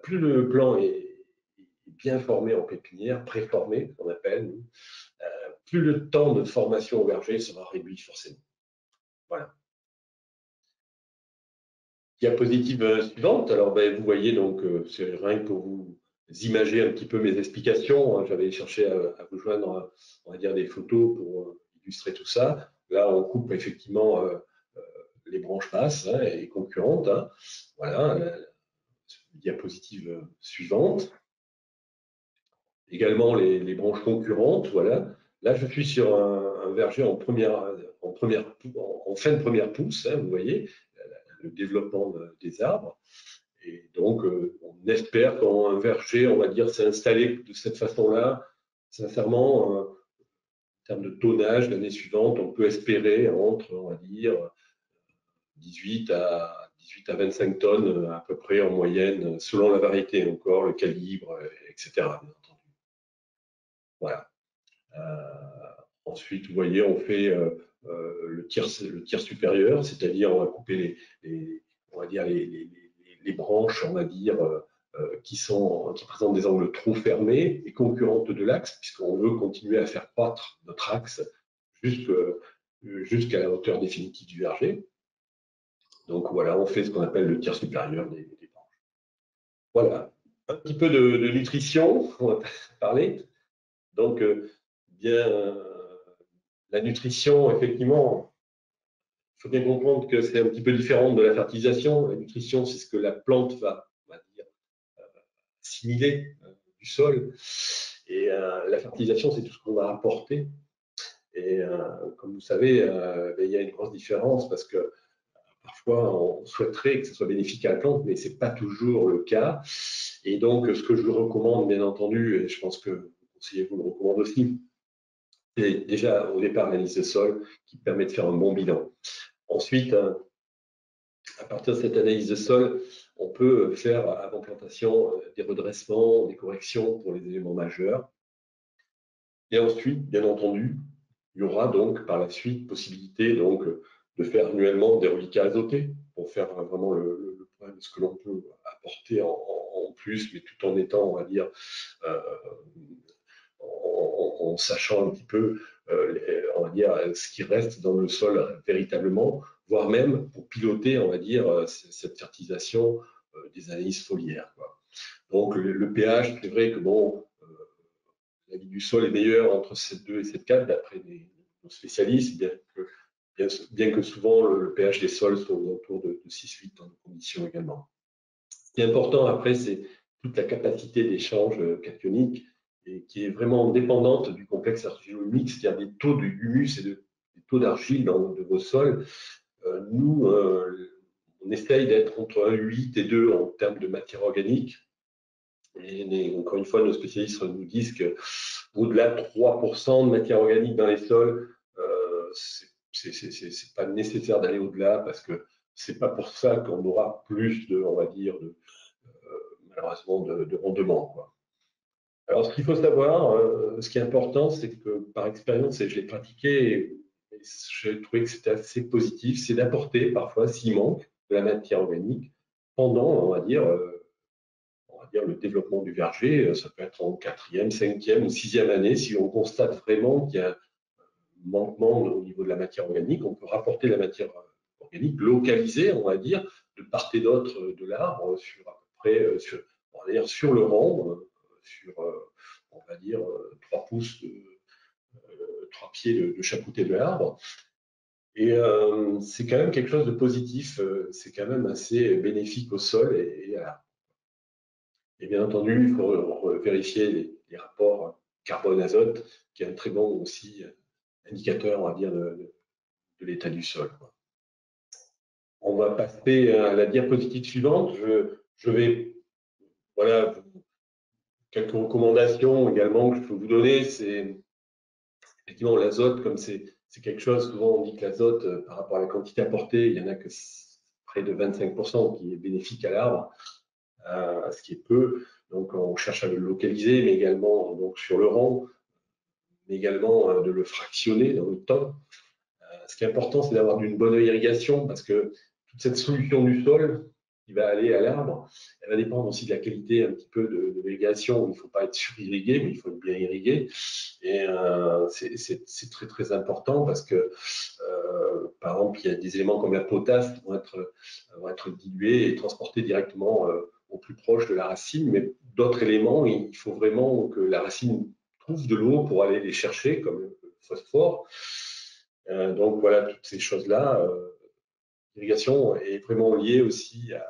Plus le plan est bien formé en pépinière, préformé, qu'on appelle, nous, plus le temps de formation au verger sera réduit forcément. Voilà. Diapositive suivante. Alors, ben, vous voyez, donc, c'est rien que pour vous imager un petit peu mes explications. J'avais cherché à vous joindre, on va dire, des photos pour illustrer tout ça. Là, on coupe effectivement les branches basses et concurrentes. Voilà. Diapositive suivante. Également les branches concurrentes. Voilà. Là, je suis sur un verger en fin de première pousse, vous voyez, le développement des arbres. Et donc, on espère qu'un verger, on va dire, s'est installé de cette façon-là. Sincèrement, en termes de tonnage, l'année suivante, on peut espérer entre, on va dire, 18 à 25 tonnes à peu près en moyenne, selon la variété encore, le calibre, etc. Bien entendu. Voilà. Ensuite, vous voyez, on fait le tir supérieur, c'est-à-dire on va couper on va dire les branches, on va dire, qui présentent des angles trop fermés et concurrentes de l'axe, puisqu'on veut continuer à faire croître notre axe jusqu'à la hauteur définitive du verger. Donc voilà, on fait ce qu'on appelle le tir supérieur des branches. Voilà, un petit peu de nutrition, on va parler. Donc, bien, la nutrition, effectivement, il faut bien comprendre que c'est un petit peu différent de la fertilisation. La nutrition, c'est ce que la plante va dire, assimiler du sol. Et la fertilisation, c'est tout ce qu'on va apporter. Et comme vous savez, il y a une grosse différence parce que parfois, on souhaiterait que ce soit bénéfique à la plante, mais ce n'est pas toujours le cas. Et donc, ce que je vous recommande, bien entendu, et je pense que le conseiller vous le recommande aussi, c'est déjà au départ l'analyse de sol qui permet de faire un bon bilan. Ensuite, à partir de cette analyse de sol, on peut faire avant plantation des redressements, des corrections pour les éléments majeurs. Et ensuite, bien entendu, il y aura donc par la suite possibilité donc, de faire annuellement des reliquats azotés pour faire vraiment le point de ce que l'on peut apporter en plus, mais tout en étant, on va dire, en sachant un petit peu, on va dire, ce qui reste dans le sol véritablement, voire même pour piloter, on va dire, cette fertilisation des analyses foliaires, quoi. Donc le pH, c'est vrai que bon, la vie du sol est meilleure entre 7,2 et 7,4 d'après nos spécialistes, bien bien que souvent le pH des sols soit autour de 6-8 dans nos conditions également. Ce qui est important après, c'est toute la capacité d'échange cationique et qui est vraiment dépendante du complexe argilo-humique, c'est-à-dire des taux de humus et des taux d'argile de vos sols. Nous, on essaye d'être entre 1,8 et 2 en termes de matière organique. Et encore une fois, nos spécialistes nous disent qu'au-delà de 3% de matière organique dans les sols, c'est pas nécessaire d'aller au-delà parce que c'est pas pour ça qu'on aura plus de, on va dire, malheureusement, de rendement, quoi. Alors, ce qu'il faut savoir, ce qui est important, c'est que par expérience, et je l'ai pratiqué, et j'ai trouvé que c'était assez positif, c'est d'apporter parfois, s'il manque de la matière organique, pendant, on va dire, le développement du verger. Ça peut être en 4e, 5e ou 6e année. Si on constate vraiment qu'il y a un manquement au niveau de la matière organique, on peut rapporter la matière organique localisée, on va dire, de part et d'autre de l'arbre, sur à peu près, on va dire, sur le rang, sur, on va dire, 3 pouces, 3 pieds de chaque côté de l'arbre. Et c'est quand même quelque chose de positif, c'est quand même assez bénéfique au sol et à l'arbre. Et bien entendu, il faut vérifier les rapports carbone-azote, qui est un très bon aussi indicateur, on va dire, de l'état du sol, quoi. On va passer à la diapositive suivante. Je vais, voilà, quelques recommandations également que je peux vous donner. C'est effectivement l'azote, comme c'est quelque chose, souvent on dit que l'azote, par rapport à la quantité apportée, il y en a que près de 25% qui est bénéfique à l'arbre, ce qui est peu. Donc on cherche à le localiser, mais également donc, sur le rang, mais également de le fractionner dans le temps. Ce qui est important, c'est d'avoir une bonne irrigation parce que toute cette solution du sol qui va aller à l'arbre, elle va dépendre aussi de la qualité un petit peu de l'irrigation. Il ne faut pas être surirrigué, mais il faut être bien irrigué. Et c'est très très important parce que, par exemple, il y a des éléments comme la potasse qui vont être dilués et transportés directement au plus proche de la racine. Mais d'autres éléments, il faut vraiment que la racine trouve de l'eau pour aller les chercher, comme le phosphore. Donc voilà, toutes ces choses-là, l'irrigation est vraiment liée aussi à,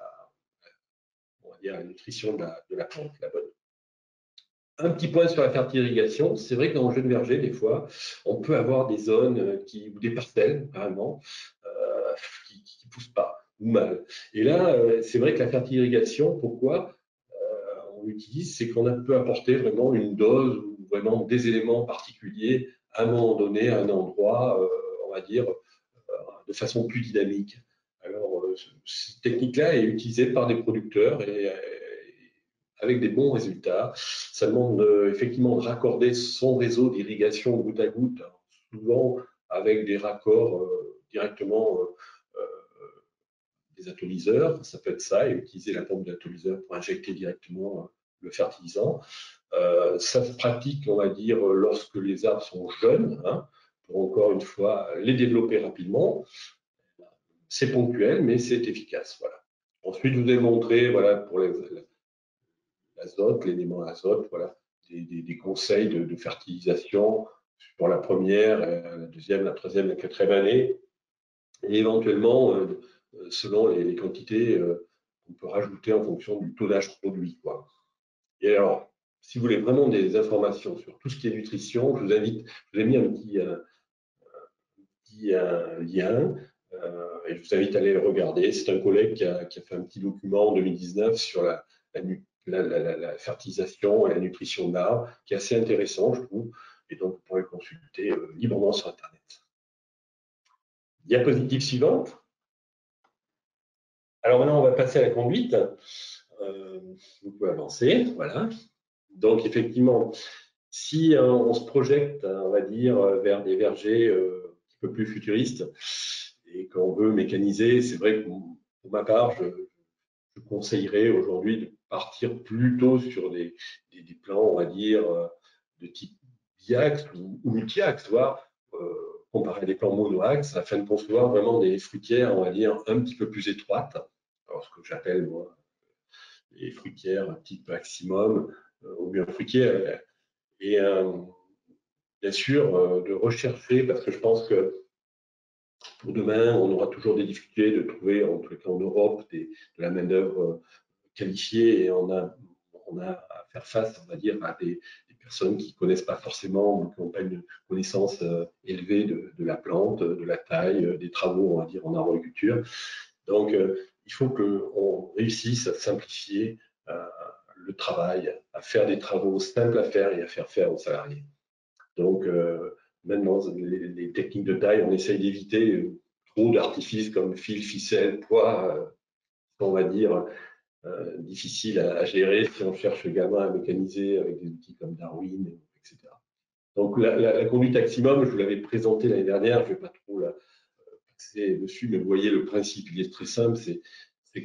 on va dire, à la nutrition de la plante, la bonne. Un petit point sur la fertilisation, c'est vrai que dans le jeu de verger, des fois, on peut avoir des zones ou des parcelles, carrément, qui ne poussent pas ou mal. Et là, c'est vrai que la fertilisation, pourquoi on l'utilise, c'est qu'on peut apporter vraiment une dose ou vraiment des éléments particuliers à un moment donné, à un endroit, on va dire, de façon plus dynamique. Alors, cette technique-là est utilisée par des producteurs et avec des bons résultats. Ça demande effectivement de raccorder son réseau d'irrigation goutte à goutte, souvent avec des raccords directement des atomiseurs. Ça peut être ça, et utiliser la pompe d'atomiseur pour injecter directement le fertilisant. Ça se pratique, on va dire, lorsque les arbres sont jeunes, hein, pour encore une fois les développer rapidement. C'est ponctuel, mais c'est efficace. Voilà. Ensuite, je vous ai montré, voilà, pour l'azote, l'élément azote, voilà, des conseils de fertilisation pour la première, la deuxième, la troisième, la quatrième année, et éventuellement, selon les quantités qu'on peut rajouter en fonction du tonnage produit, quoi. Et alors, si vous voulez vraiment des informations sur tout ce qui est nutrition, je vous ai mis un petit lien. Et je vous invite à aller le regarder. C'est un collègue qui a fait un petit document en 2019 sur la fertilisation et la nutrition de l'arbre, qui est assez intéressant, je trouve. Et donc, vous pourrez le consulter librement sur Internet. Diapositive suivante. Alors maintenant, on va passer à la conduite. Vous pouvez avancer. Voilà. Donc, effectivement, si on se projette, on va dire, vers des vergers un petit peu plus futuristes, et qu'on veut mécaniser, c'est vrai que pour ma part, je conseillerais aujourd'hui de partir plutôt sur des plans, on va dire, de type biaxe ou multi-axe, voire comparer à des plans mono-axe, afin de concevoir vraiment des fruitières, on va dire, un petit peu plus étroites. Alors, ce que j'appelle, moi, les fruitières type maximum, ou bien fruitières. Et bien sûr, de rechercher, parce que je pense que pour demain, on aura toujours des difficultés de trouver, en tout cas en Europe, de la main-d'œuvre qualifiée, et on a à faire face, on va dire, à des personnes qui ne connaissent pas forcément, ou qui n'ont pas une connaissance élevée de la plante, de la taille, des travaux, on va dire, en arboriculture. Donc, il faut qu'on réussisse à simplifier le travail, à faire des travaux simples à faire et à faire aux salariés. Donc, maintenant, les techniques de taille, on essaye d'éviter trop d'artifices comme fil, ficelle, poids, on va dire, difficile à gérer si on cherche également à mécaniser avec des outils comme Darwin, etc. Donc, la conduite maximum, je vous l'avais présenté l'année dernière, je ne vais pas trop passer dessus, mais vous voyez le principe, il est très simple, c'est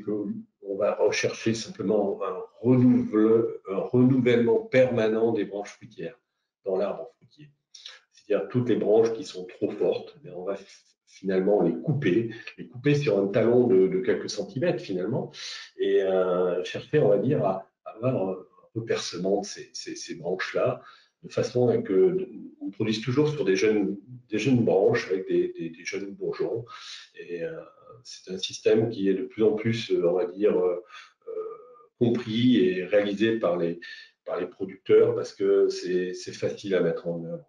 qu'on va rechercher simplement un renouvellement permanent des branches fruitières dans l'arbre fruitier. C'est-à-dire toutes les branches qui sont trop fortes, on va finalement les couper sur un talon de quelques centimètres finalement, et chercher, on va dire, à avoir un peu percement ces branches-là, de façon à qu'on produise toujours sur des jeunes branches avec des jeunes bourgeons. Et c'est un système qui est de plus en plus, on va dire, compris et réalisé par les producteurs, parce que c'est facile à mettre en œuvre.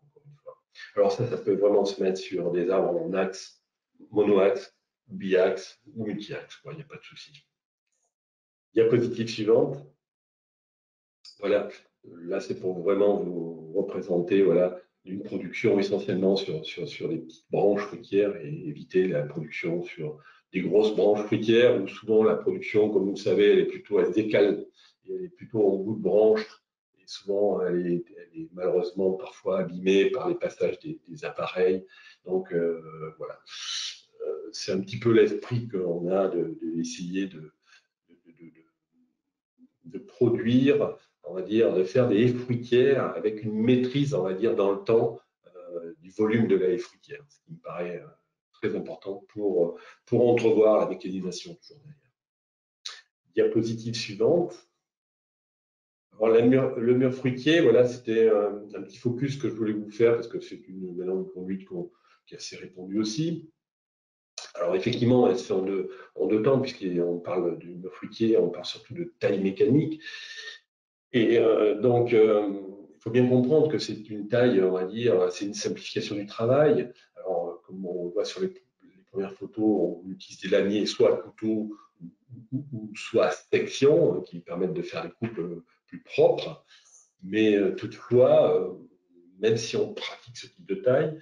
Alors ça peut vraiment se mettre sur des arbres en axe, monoaxe, biaxe ou multi-axe, il n'y a pas de souci. Diapositive suivante. Voilà, là c'est pour vraiment vous représenter, voilà, une production essentiellement sur des petites branches fruitières et éviter la production sur des grosses branches fruitières où souvent la production, comme vous le savez, elle se décale, et elle est plutôt en bout de branche. Et souvent, elle est malheureusement parfois abîmée par les passages des appareils. Donc, voilà. C'est un petit peu l'esprit qu'on a d'essayer de produire, on va dire, de faire des haies fruitières avec une maîtrise, on va dire, dans le temps du volume de la haie fruitière, ce qui me paraît très important pour entrevoir la mécanisation toujours derrière. Diapositive suivante. Alors, le mur fruitier, voilà, c'était un petit focus que je voulais vous faire parce que c'est maintenant une conduite qui est assez répandue aussi. Alors effectivement, elle se fait en deux temps, puisqu'on parle du mur fruitier, on parle surtout de taille mécanique. Et donc, il faut bien comprendre que c'est une taille, on va dire, c'est une simplification du travail. Alors, comme on voit sur les premières photos, on utilise des laniers soit à couteau ou soit à section, qui permettent de faire des coupes plus propres. Mais toutefois, même si on pratique ce type de taille,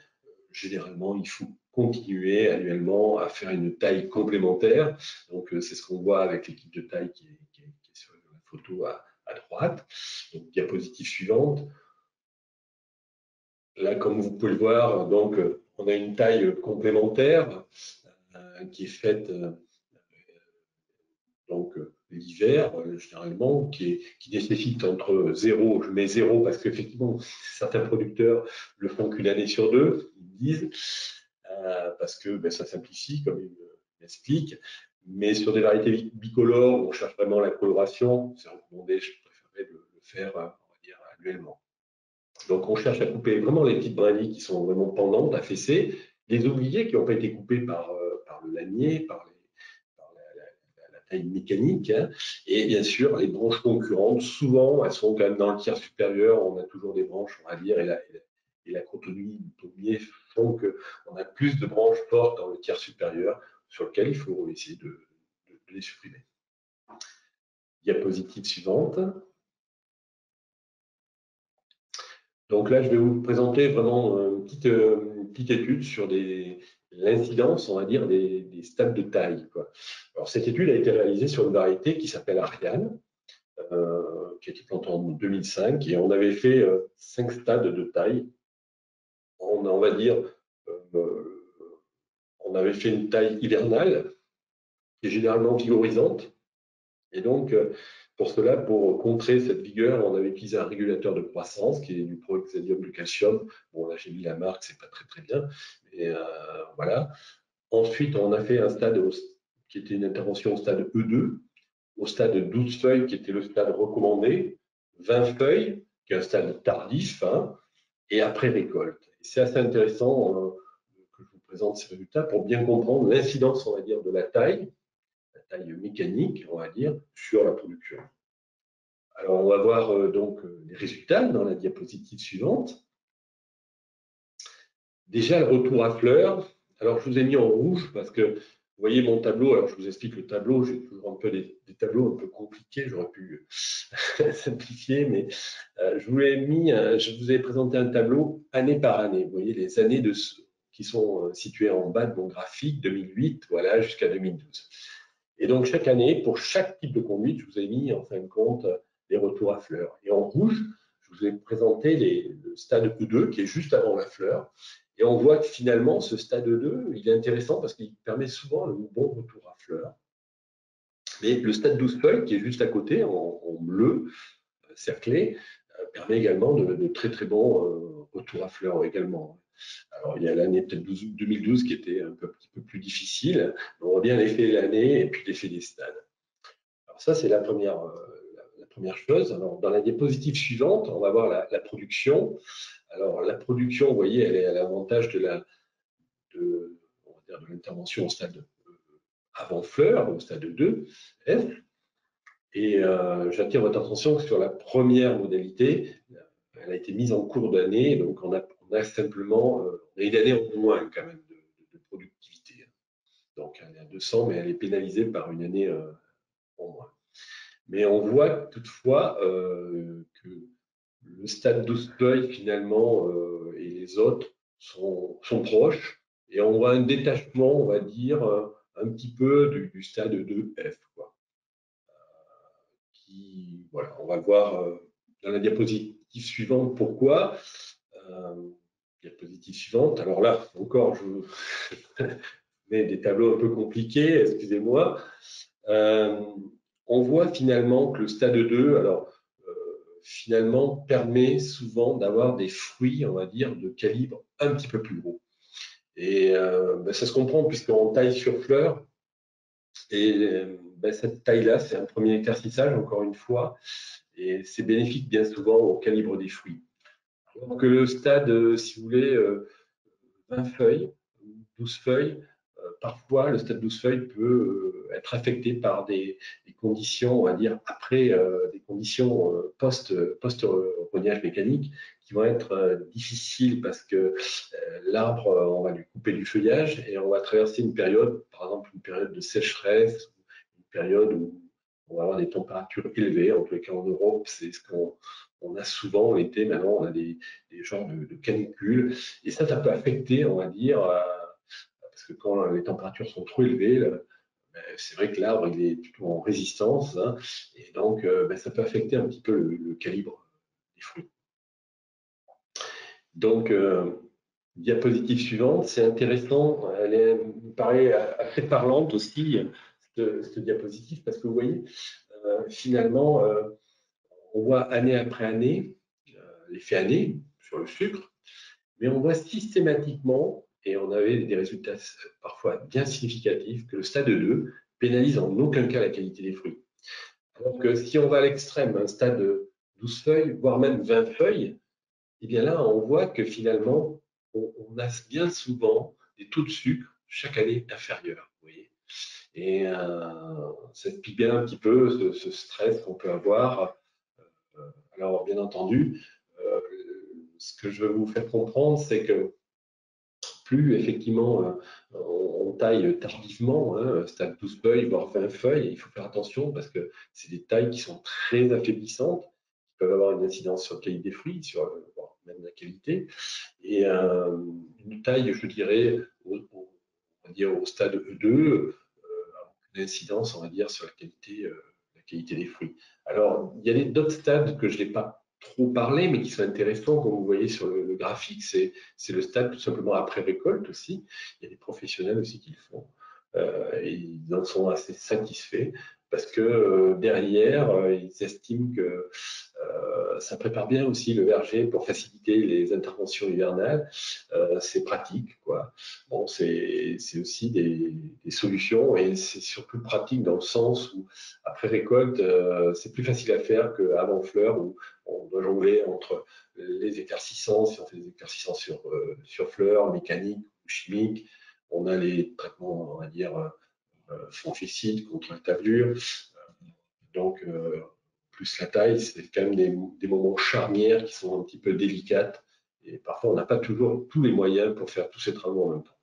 généralement, il faut continuer annuellement à faire une taille complémentaire. Donc, c'est ce qu'on voit avec l'équipe de taille qui est sur la photo à droite. Donc, diapositive suivante. Là, comme vous pouvez le voir, donc, on a une taille complémentaire qui est faite donc l'hiver, généralement, qui nécessite entre 0, je mets 0 parce qu'effectivement, certains producteurs le font qu'une année sur deux, ils me disent, parce que ben, ça simplifie, comme il m'explique. Mais sur des variétés bicolores, où on cherche vraiment la coloration, c'est recommandé, je préférerais de le faire, on va dire, annuellement. Donc, on cherche à couper vraiment les petites brindilles qui sont vraiment pendantes, affaissées, les oubliés qui n'ont pas été coupés par le lanier, par la taille mécanique, hein. Et bien sûr, les branches concurrentes, souvent, elles sont quand même dans le tiers supérieur, on a toujours des branches, on va dire, et la chronologie du pommier font qu'on a plus de branches fortes dans le tiers supérieur, sur lequel il faut essayer de les supprimer. Diapositive suivante. Donc là, je vais vous présenter vraiment une petite étude sur l'incidence, on va dire, des stades de taille, quoi. Alors, cette étude a été réalisée sur une variété qui s'appelle Ariane, qui a été plantée en 2005, et on avait fait 5 stades de taille. On va dire, on avait fait une taille hivernale, qui est généralement vigorisante, et donc, pour cela, pour contrer cette vigueur, on avait utilisé un régulateur de croissance qui est du prohexadium de calcium. Bon, là, j'ai mis la marque, c'est pas très bien, mais voilà. Ensuite, on a fait un stade qui était une intervention au stade E2, au stade 12 feuilles, qui était le stade recommandé, 20 feuilles, qui est un stade tardif, hein, et après récolte. C'est assez intéressant que je vous présente ces résultats pour bien comprendre l'incidence, on va dire, de la taille mécanique, on va dire, sur la production. Alors, on va voir donc les résultats dans la diapositive suivante. Déjà, le retour à fleurs. Alors, je vous ai mis en rouge parce que vous voyez mon tableau. Alors, je vous explique le tableau. J'ai toujours un peu des tableaux un peu compliqués. J'aurais pu simplifier, mais je vous ai présenté un tableau année par année. Vous voyez les années qui sont situées en bas de mon graphique, 2008, voilà, jusqu'à 2012. Et donc, chaque année, pour chaque type de conduite, je vous ai mis, en fin de compte, les retours à fleurs. Et en rouge, je vous ai présenté le stade E2, qui est juste avant la fleur. Et on voit que finalement, ce stade 2, il est intéressant parce qu'il permet souvent un bon retour à fleurs. Mais le stade 12 feuilles, qui est juste à côté, en bleu, cerclé, permet également de très très bons retours à fleurs également. Alors, il y a l'année peut-être 2012 qui était un petit peu plus difficile. On voit bien l'effet de l'année et puis l'effet des stades. Alors ça, c'est la première chose. Alors, dans la diapositive suivante, on va voir la production. Alors, la production, vous voyez, elle est à l'avantage de l'intervention au stade avant fleur, au stade 2, F. Et j'attire votre attention sur la première modalité. Elle a été mise en cours d'année, donc on a simplement une année en moins quand même de productivité. Donc elle est à 200, mais elle est pénalisée par une année en moins. Mais on voit toutefois que le stade 12 feuilles finalement et les autres sont proches, et on voit un détachement, on va dire, un petit peu du stade 2F, quoi. Voilà, on va voir dans la diapositive suivante pourquoi. Diapositive suivante. Alors là, encore, je vous mets des tableaux un peu compliqués, excusez-moi. On voit finalement que le stade 2, alors finalement, permet souvent d'avoir des fruits, on va dire, de calibre un petit peu plus gros. Et ça se comprend puisqu'on taille sur fleur. Et cette taille-là, c'est un premier éclaircissage, encore une fois, et c'est bénéfique bien souvent au calibre des fruits. Alors que le stade, si vous voulez, 20 feuilles, 12 feuilles, parfois le stade 12 feuilles peut être affecté par des conditions, on va dire, après des conditions post-rognage mécanique qui vont être difficiles parce que l'arbre, on va lui couper du feuillage et on va traverser une période, par exemple une période de sécheresse, une période où on va avoir des températures élevées. En tous les cas en Europe, c'est ce qu'on a souvent l'été. Maintenant, on a des genres de canicules et ça peut affecter, on va dire, parce que quand les températures sont trop élevées, c'est vrai que l'arbre il est plutôt en résistance, hein, et donc ça peut affecter un petit peu le calibre des fruits. Donc, diapositive suivante, c'est intéressant, elle me paraît assez parlante aussi, cette diapositive, parce que vous voyez, finalement, on voit année après année l'effet année sur le sucre, mais on voit systématiquement, et on avait des résultats parfois bien significatifs, que le stade 2 pénalise en aucun cas la qualité des fruits. Alors que si on va à l'extrême, un stade 12 feuilles, voire même 20 feuilles, et bien là, on voit que finalement, on a bien souvent des taux de sucre chaque année inférieurs. Vous voyez, et ça explique bien un petit peu ce stress qu'on peut avoir. Alors, bien entendu, ce que je veux vous faire comprendre, c'est que plus effectivement on taille tardivement, hein, stade 12 feuilles, voire 20 feuilles, il faut faire attention parce que c'est des tailles qui sont très affaiblissantes, qui peuvent avoir une incidence sur la qualité des fruits, sur même la qualité. Et une taille, je dirais, on va dire au stade E2, une incidence, on va dire, sur la qualité des fruits. Alors, il y a d'autres stades que je n'ai pas trop parlé, mais qui sont intéressants, comme vous voyez sur le graphique, c'est le stade tout simplement après récolte aussi. Il y a des professionnels aussi qui le font. Et ils en sont assez satisfaits parce que derrière, ils estiment que ça prépare bien aussi le verger pour faciliter les interventions hivernales. C'est pratique, quoi. Bon, c'est aussi des solutions et c'est surtout pratique dans le sens où après récolte, c'est plus facile à faire qu'avant fleur où on doit jongler entre les éclaircissants, si on fait des éclaircissants sur fleurs, mécaniques ou chimiques. On a les traitements, on va dire, fongicides contre la tablure. Donc, plus la taille, c'est quand même des moments charnières qui sont un petit peu délicates. Et parfois, on n'a pas toujours tous les moyens pour faire tous ces travaux en même temps.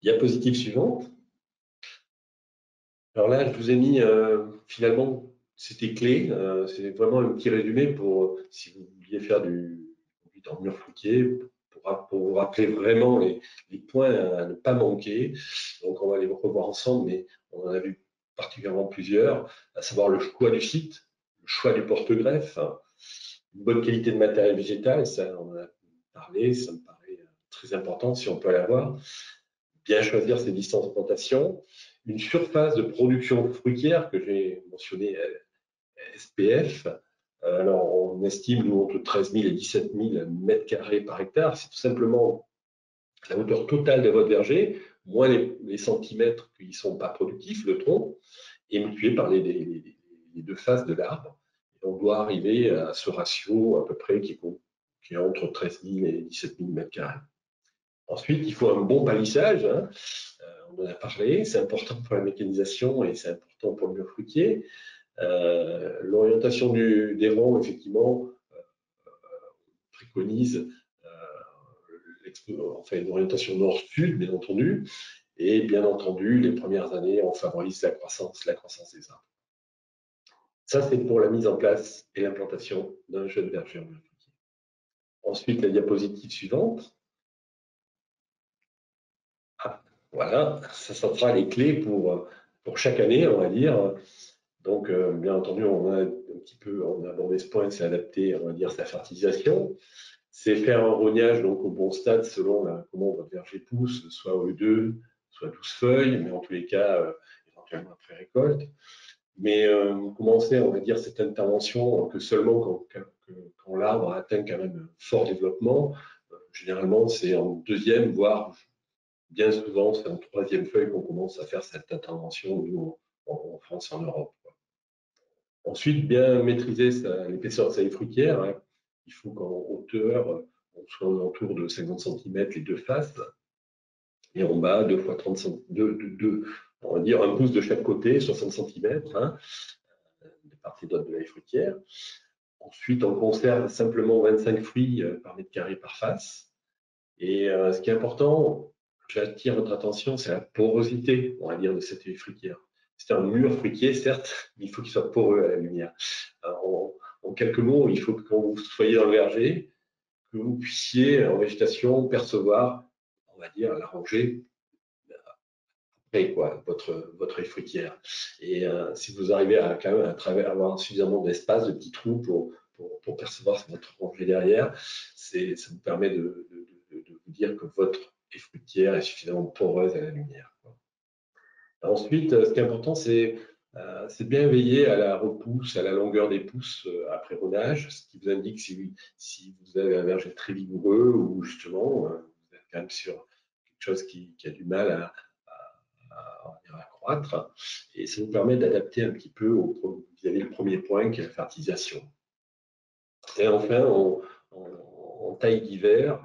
Diapositive suivante. Alors là, je vous ai mis finalement, c'était clé. C'est vraiment un petit résumé pour si vous vouliez faire du en mur fruitier, pour vous rappeler vraiment les points à ne pas manquer. Donc, on va les revoir ensemble, mais on en a vu particulièrement plusieurs, à savoir le choix du site, le choix du porte-greffe, une bonne qualité de matériel végétal, ça on en a parlé, ça me paraît très important si on peut l'avoir. Bien choisir ses distances de plantation, une surface de production fruitière que j'ai mentionné SPF. Alors, on estime nous entre 13 000 et 17 000 mètres carrés par hectare. C'est tout simplement la hauteur totale de votre verger, moins les centimètres qui ne sont pas productifs, le tronc, et multiplié par les deux faces de l'arbre. On doit arriver à ce ratio à peu près qui est entre 13 000 et 17 000 mètres carrés. Ensuite, il faut un bon palissage. Hein. On en a parlé, c'est important pour la mécanisation et c'est important pour le mur fruitier. L'orientation des rangs, effectivement, préconise enfin, une orientation nord-sud, bien entendu. Et bien entendu, les premières années, on favorise la croissance des arbres. Ça, c'est pour la mise en place et l'implantation d'un jeune verger en mur fruitier. Ensuite, la diapositive suivante. Ah, voilà, ça sera les clés pour chaque année, on va dire. Donc, bien entendu, on a abordé ce point, c'est adapter, on va dire, sa fertilisation. C'est faire un rognage donc au bon stade selon comment votre verger pousse, soit au 2, soit 12 feuilles, mais en tous les cas, éventuellement après récolte. Mais commencer, on va dire, cette intervention que seulement quand l'arbre atteint quand même un fort développement. Généralement, c'est en deuxième, voire bien souvent, c'est en troisième feuille qu'on commence à faire cette intervention, nous, en France, en Europe. Ensuite, bien maîtriser l'épaisseur de sa haie fruitière. Hein. Il faut qu'en hauteur, on soit autour de 50 cm les deux faces. Et en bas, 2 fois 30 cm, on va dire un pouce de chaque côté, 60 cm, hein, de part et d'autre de la haie fruitière. Ensuite, on conserve simplement 25 fruits par mètre carré par face. Et ce qui est important, j'attire votre attention, c'est la porosité, on va dire, de cette haie fruitière. C'est un mur fruitier, certes, mais il faut qu'il soit poreux à la lumière. En quelques mots, il faut que quand vous soyez dans le verger, que vous puissiez, en végétation, percevoir, on va dire, la rangée après, quoi, votre haie fruitière. Et si vous arrivez à quand même avoir suffisamment d'espace, de petits trous pour percevoir votre rangée derrière, ça vous permet de vous dire que votre haie fruitière est suffisamment poreuse à la lumière. Quoi. Ensuite, ce qui est important, c'est bien veiller à la repousse, à la longueur des pousses après rodage, ce qui vous indique si vous avez un verger très vigoureux ou justement vous êtes quand même sur quelque chose qui a du mal à croître. Et ça nous permet d'adapter un petit peu vis-à-vis le premier point qui est la fertilisation. Et enfin, en taille d'hiver,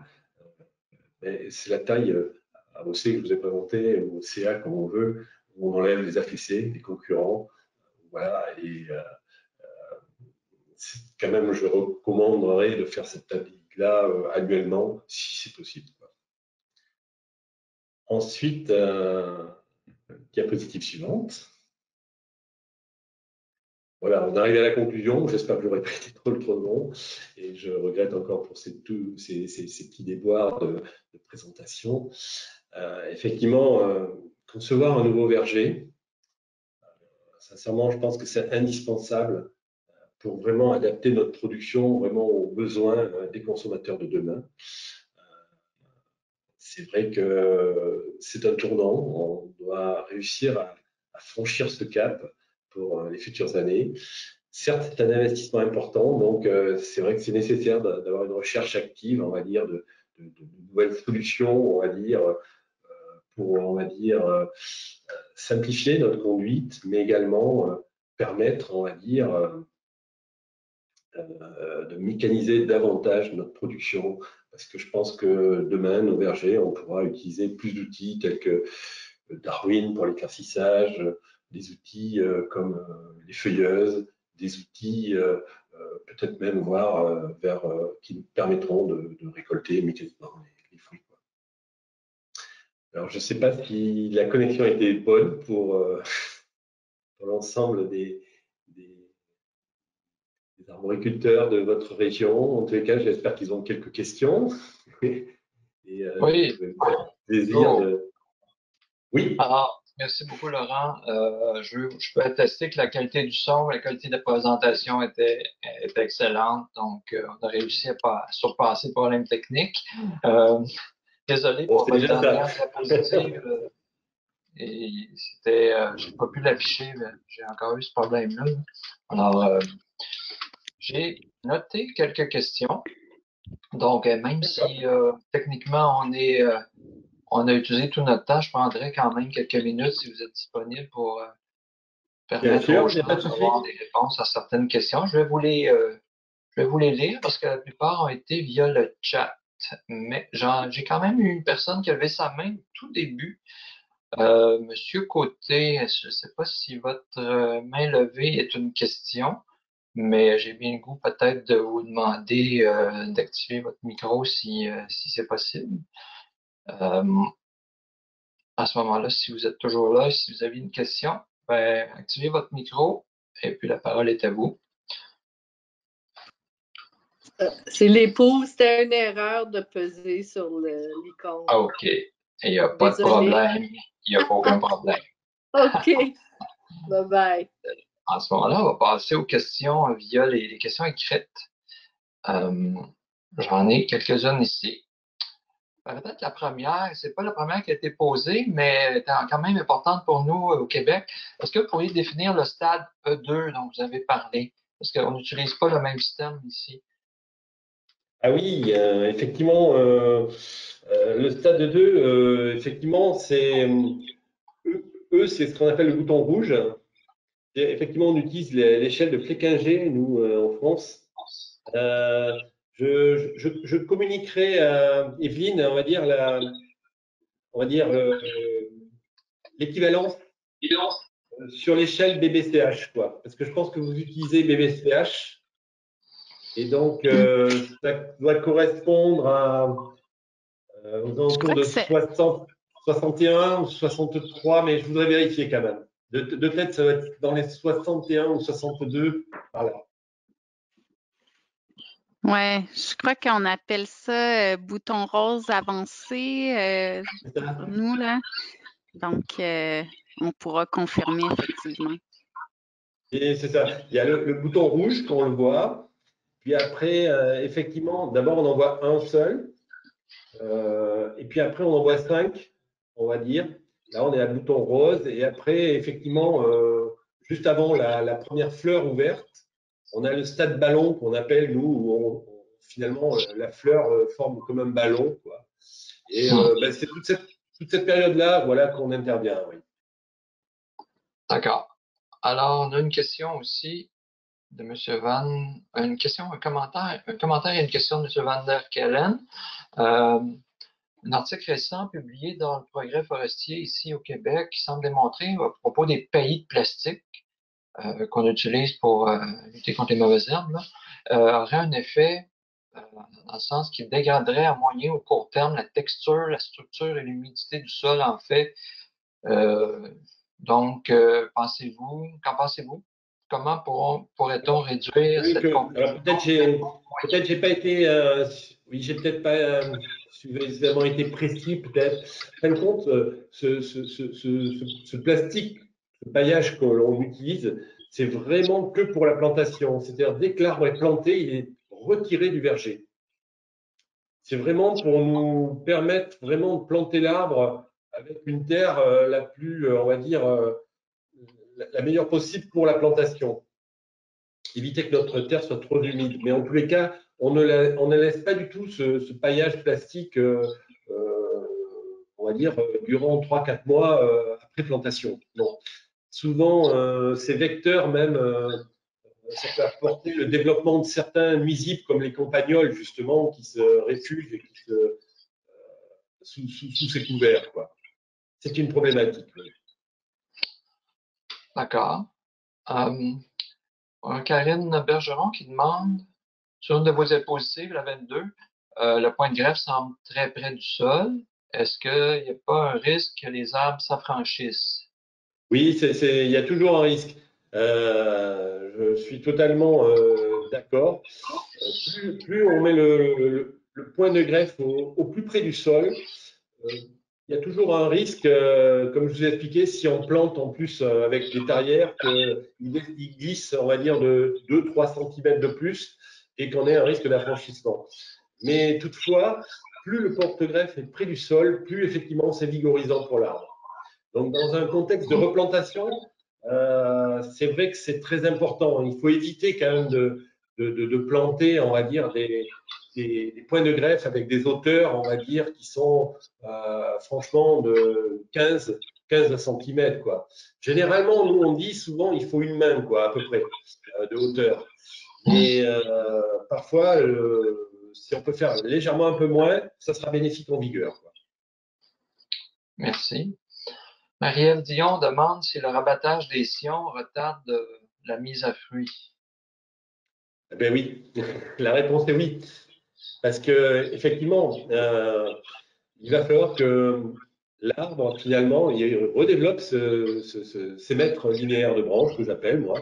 c'est la taille AOC que je vous ai présentée, ou CA comme on veut, où on enlève les affaissés, les concurrents. Voilà, et quand même, je recommanderais de faire cette taille-là annuellement, si c'est possible. Ensuite, diapositive suivante. Voilà, on arrive à la conclusion. J'espère que je n'aurai pas été trop long. Et je regrette encore pour ces petits déboires de présentation. Effectivement, concevoir un nouveau verger, sincèrement, je pense que c'est indispensable pour vraiment adapter notre production vraiment aux besoins des consommateurs de demain. C'est vrai que c'est un tournant. On doit réussir à franchir ce cap pour les futures années. Certes, c'est un investissement important, donc c'est vrai que c'est nécessaire d'avoir une recherche active, on va dire, de nouvelles solutions, on va dire, pour, on va dire, simplifier notre conduite, mais également permettre, on va dire, de mécaniser davantage notre production, parce que je pense que demain, nos vergers, on pourra utiliser plus d'outils tels que Darwin pour l'éclaircissage, des outils comme les feuilleuses, des outils peut-être même voir qui nous permettront de récolter mécaniquement les fruits. Alors, je ne sais pas si la connexion était bonne pour l'ensemble des arboriculteurs de votre région. En tous les cas, j'espère qu'ils ont quelques questions. Et Oui. plaisir de... Oui. Alors, merci beaucoup, Laurent. Je peux attester que la qualité du son, la qualité de la présentation était excellente. Donc, on a réussi à surpasser le problème technique. Désolé Bon, pour c'est votre déjà dernière ça. diapositive. Et j'ai pas pu l'afficher, mais j'ai encore eu ce problème-là. Alors, j'ai noté quelques questions. Donc, même si techniquement on a utilisé tout notre temps, je prendrai quand même quelques minutes si vous êtes disponible pour Bien permettre sûr, aux il n'y a gens pas de souci. d'avoir des réponses à certaines questions. Je vais vous les lire parce que la plupart ont été via le chat. Mais j'ai quand même eu une personne qui a levé sa main au tout début. Monsieur Côté, je ne sais pas si votre main levée est une question, mais j'ai bien le goût peut-être de vous demander d'activer votre micro si c'est possible. À ce moment-là, si vous êtes toujours là, si vous avez une question, ben, activez votre micro et puis la parole est à vous. C'est l'épouse, c'était une erreur de peser sur l'icône. OK. Il n'y a pas de problème. Il n'y a aucun problème. OK. Bye-bye. À ce moment-là, on va passer aux questions via les questions écrites. J'en ai quelques-unes ici. Peut-être la première, c'est pas la première qui a été posée, mais elle est quand même importante pour nous au Québec. Est-ce que vous pourriez définir le stade E2 dont vous avez parlé? Parce qu'on n'utilise pas le même système ici. Ah oui, effectivement, le stade 2, effectivement, c'est c'est ce qu'on appelle le bouton rouge. Et effectivement, on utilise l'échelle de Flechinger, nous, en France. Je communiquerai à Evelyne, on va dire l'équivalence sur l'échelle BBCH, quoi. Parce que je pense que vous utilisez BBCH. Et donc, ça doit correspondre aux alentours de 60, 61 ou 63, mais je voudrais vérifier quand même. De tête, ça va être dans les 61 ou 62, par là. Ouais, je crois qu'on appelle ça bouton rose avancé, nous, là. Donc, on pourra confirmer effectivement. Et c'est ça. Il y a le bouton rouge qu'on le voit. Puis après, effectivement, d'abord, on en voit un seul. Et puis après, on en voit 5, on va dire. Là, on est à bouton rose. Et après, effectivement, juste avant la première fleur ouverte, on a le stade ballon qu'on appelle, nous, où finalement, la fleur forme comme un ballon, quoi. Et c'est toute cette période-là, voilà, qu'on intervient, oui. D'accord. Alors, on a une question aussi de M. un commentaire et une question de M. Van der Kellen. Un article récent publié dans le Progrès forestier ici au Québec qui semble démontrer à propos des paillis de plastique qu'on utilise pour lutter contre les mauvaises herbes, aurait un effet dans le sens qu'il dégraderait à moyen ou court terme la texture, la structure et l'humidité du sol, en fait. Donc, qu'en pensez-vous? Comment pourrait-on réduire cette alors peut-être j'ai pas été, oui, j'ai peut-être pas suffisamment été précis, peut-être. En fin de compte, ce plastique, ce paillage que l'on utilise, c'est vraiment que pour la plantation. C'est-à-dire, dès que l'arbre est planté, il est retiré du verger. C'est vraiment pour nous permettre vraiment de planter l'arbre avec une terre la plus, on va dire, la meilleure possible pour la plantation. Éviter que notre terre soit trop humide. Mais en tous les cas, on ne laisse pas du tout ce paillage plastique, on va dire, durant 3-4 mois après plantation. Non. Souvent, ces vecteurs même ça peut apporter le développement de certains nuisibles comme les campagnols, justement, qui se réfugient et qui se, sous ces couverts, quoi. C'est une problématique. Oui. D'accord. Karine Bergeron qui demande, sur une de vos diapositives, la 22, le point de greffe semble très près du sol. Est-ce qu'il n'y a pas un risque que les arbres s'affranchissent? Oui, il y a toujours un risque. Je suis totalement d'accord. Plus on met le point de greffe au plus près du sol, il y a toujours un risque, comme je vous ai expliqué, si on plante en plus avec des tarières, qu'il glisse, on va dire, de 2-3 cm de plus et qu'on ait un risque d'affranchissement. Mais toutefois, plus le porte-greffe est près du sol, plus effectivement c'est vigorisant pour l'arbre. Donc, dans un contexte de replantation, c'est vrai que c'est très important. Il faut éviter quand même de planter, on va dire, des points de greffe avec des hauteurs, on va dire, qui sont franchement de 15 cm, quoi. Généralement, nous, on dit souvent il faut une main, quoi, à peu près, de hauteur. Et parfois, si on peut faire légèrement un peu moins, ça sera bénéfique en vigueur, quoi. Merci. Marie-Ève Dion demande si le rabattage des scions retarde la mise à fruit. Eh bien oui, la réponse est oui. Parce que effectivement, il va falloir que l'arbre, finalement, il redéveloppe ces mètres linéaires de branches que j'appelle, moi,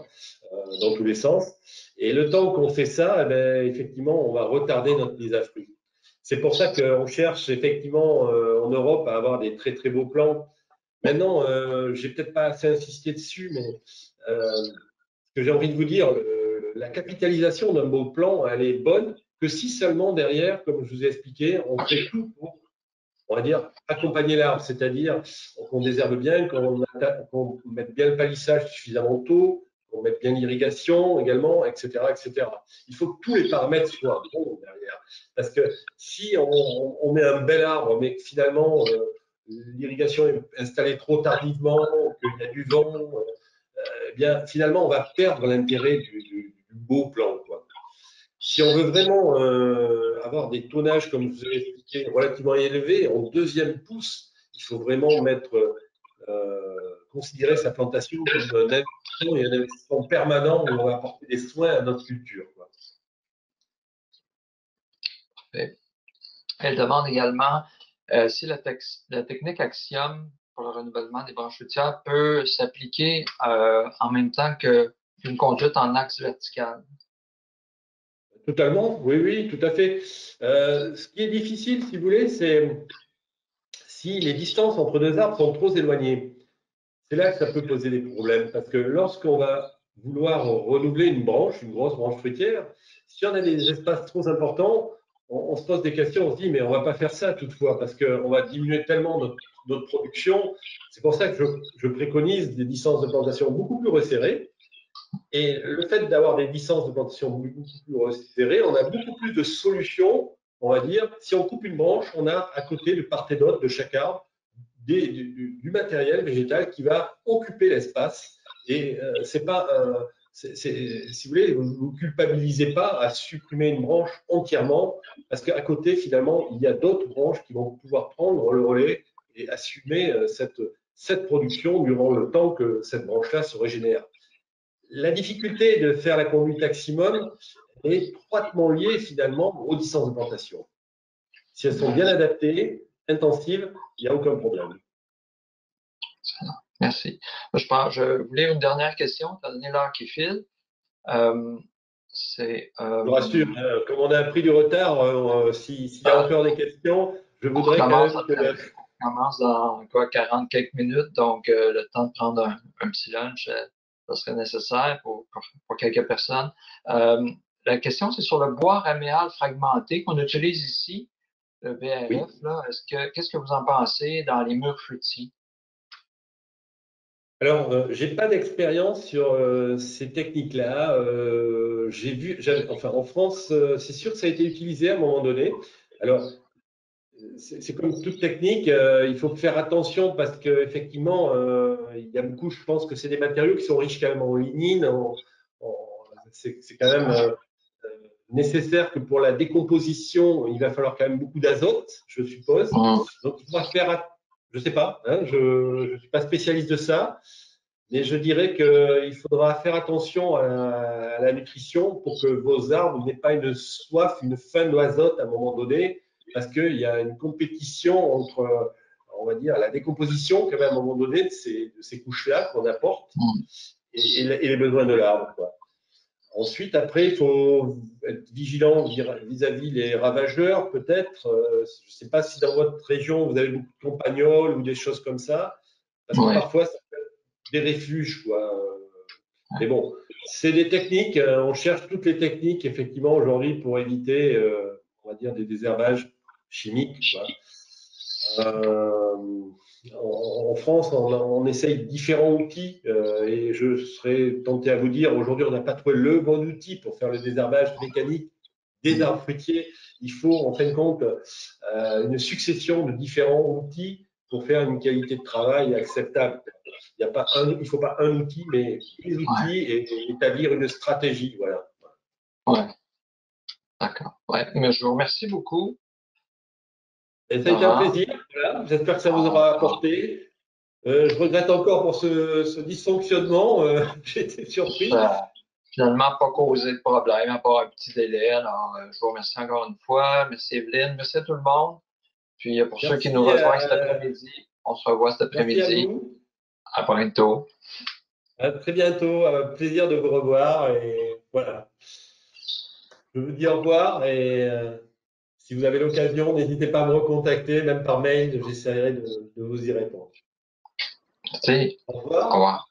dans tous les sens. Et le temps qu'on fait ça, eh bien, effectivement, on va retarder notre mise à fruit. C'est pour ça qu'on cherche effectivement en Europe à avoir des très très beaux plants. Maintenant, j'ai peut-être pas assez insisté dessus, mais ce que j'ai envie de vous dire, la capitalisation d'un beau plan, elle est bonne que si seulement derrière, comme je vous ai expliqué, on fait tout pour, on va dire, accompagner l'arbre, c'est-à-dire qu'on désherbe bien, qu'on mette bien le palissage suffisamment tôt, qu'on mette bien l'irrigation également, etc., etc. Il faut que tous les paramètres soient bons derrière. Parce que si on met un bel arbre, mais que finalement l'irrigation est installée trop tardivement, qu'il y a du vent, eh bien, finalement, on va perdre l'intérêt du beau plan, quoi. Si on veut vraiment avoir des tonnages, comme je vous ai expliqué, relativement élevés, en deuxième pouce, il faut vraiment considérer sa plantation comme un investissement et un investissement permanent où on va apporter des soins à notre culture, quoi. Elle demande également si la technique Axiom pour le renouvellement des branches fruitières peut s'appliquer en même temps qu'une conduite en axe vertical. Totalement, oui, oui, tout à fait. Ce qui est difficile, si vous voulez, c'est si les distances entre deux arbres sont trop éloignées. C'est là que ça peut poser des problèmes, parce que lorsqu'on va vouloir renouveler une branche, une grosse branche fruitière, si on a des espaces trop importants, on se pose des questions, on se dit, mais on ne va pas faire ça toutefois, parce qu'on va diminuer tellement notre production. C'est pour ça que je préconise des distances de plantation beaucoup plus resserrées. Et le fait d'avoir des distances de plantation beaucoup plus resserrées, on a beaucoup plus de solutions, on va dire. Si on coupe une branche, on a à côté, de part et d'autre de chaque arbre, du matériel végétal qui va occuper l'espace. Et c'est pas si vous voulez, vous ne culpabilisez pas à supprimer une branche entièrement, parce qu'à côté, finalement, il y a d'autres branches qui vont pouvoir prendre le relais et assumer cette production durant le temps que cette branche-là se régénère. La difficulté de faire la conduite maximum est étroitement liée finalement aux distances de plantation. Si elles sont bien adaptées, intensives, il n'y a aucun problème. Merci. Je voulais une dernière question, étant donné l'heure qui file. Je vous rassure, comme on a pris du retard, s'il y a encore des questions, je voudrais quand même que… On commence dans quoi, 40 quelques minutes, donc le temps de prendre un petit lunch, ça serait nécessaire pour quelques personnes. La question, c'est sur le bois raméal fragmenté qu'on utilise ici, le BRF. Oui. Là, qu'est-ce que vous en pensez dans les murs fruitiers? Alors, j'ai pas d'expérience sur ces techniques-là. J'ai vu, enfin, en France, c'est sûr que ça a été utilisé à un moment donné. Alors, c'est comme toute technique, il faut faire attention parce qu'effectivement, il y a beaucoup, je pense que c'est des matériaux qui sont riches quand même en lignine, c'est quand même nécessaire que pour la décomposition, il va falloir quand même beaucoup d'azote, je suppose. Donc, il faudra faire, je ne sais pas, hein, je ne suis pas spécialiste de ça, mais je dirais qu'il faudra faire attention à la nutrition pour que vos arbres n'aient pas une soif, une faim d'azote à un moment donné, parce qu'il y a une compétition entre, on va dire, la décomposition quand même à un moment donné de ces couches-là qu'on apporte et les besoins de l'arbre, quoi. Ensuite, après, il faut être vigilant vis-à-vis les ravageurs, peut-être. Je ne sais pas si dans votre région, vous avez beaucoup de campagnols ou des choses comme ça, parce que parfois, ça peut être des refuges, quoi. Mais bon, c'est des techniques. On cherche toutes les techniques, effectivement, aujourd'hui, pour éviter, on va dire, des désherbages chimiques, quoi. En France, on essaye différents outils et je serais tenté à vous dire, aujourd'hui, on n'a pas trouvé le bon outil pour faire le désherbage mécanique des arbres fruitiers. Il faut, en fin de compte, une succession de différents outils pour faire une qualité de travail acceptable. Il ne faut pas un outil, mais des outils et établir une stratégie. Voilà. Ouais. D'accord. Ouais. Mais je vous remercie beaucoup. Et ça a été un plaisir. Voilà. J'espère que ça vous aura apporté. Je regrette encore pour ce dysfonctionnement. J'ai été surpris. Finalement, pas causé de problème, à part un petit délai. Alors, je vous remercie encore une fois. Merci Evelyne. Merci à tout le monde. Puis, pour ceux qui nous rejoignent cet après-midi, on se revoit cet après-midi. Merci à vous. À bientôt. À très bientôt. Plaisir de vous revoir. Et voilà. Je vous dis au revoir. Et si vous avez l'occasion, n'hésitez pas à me recontacter, même par mail. J'essaierai de vous y répondre. Merci. Au revoir. Au revoir.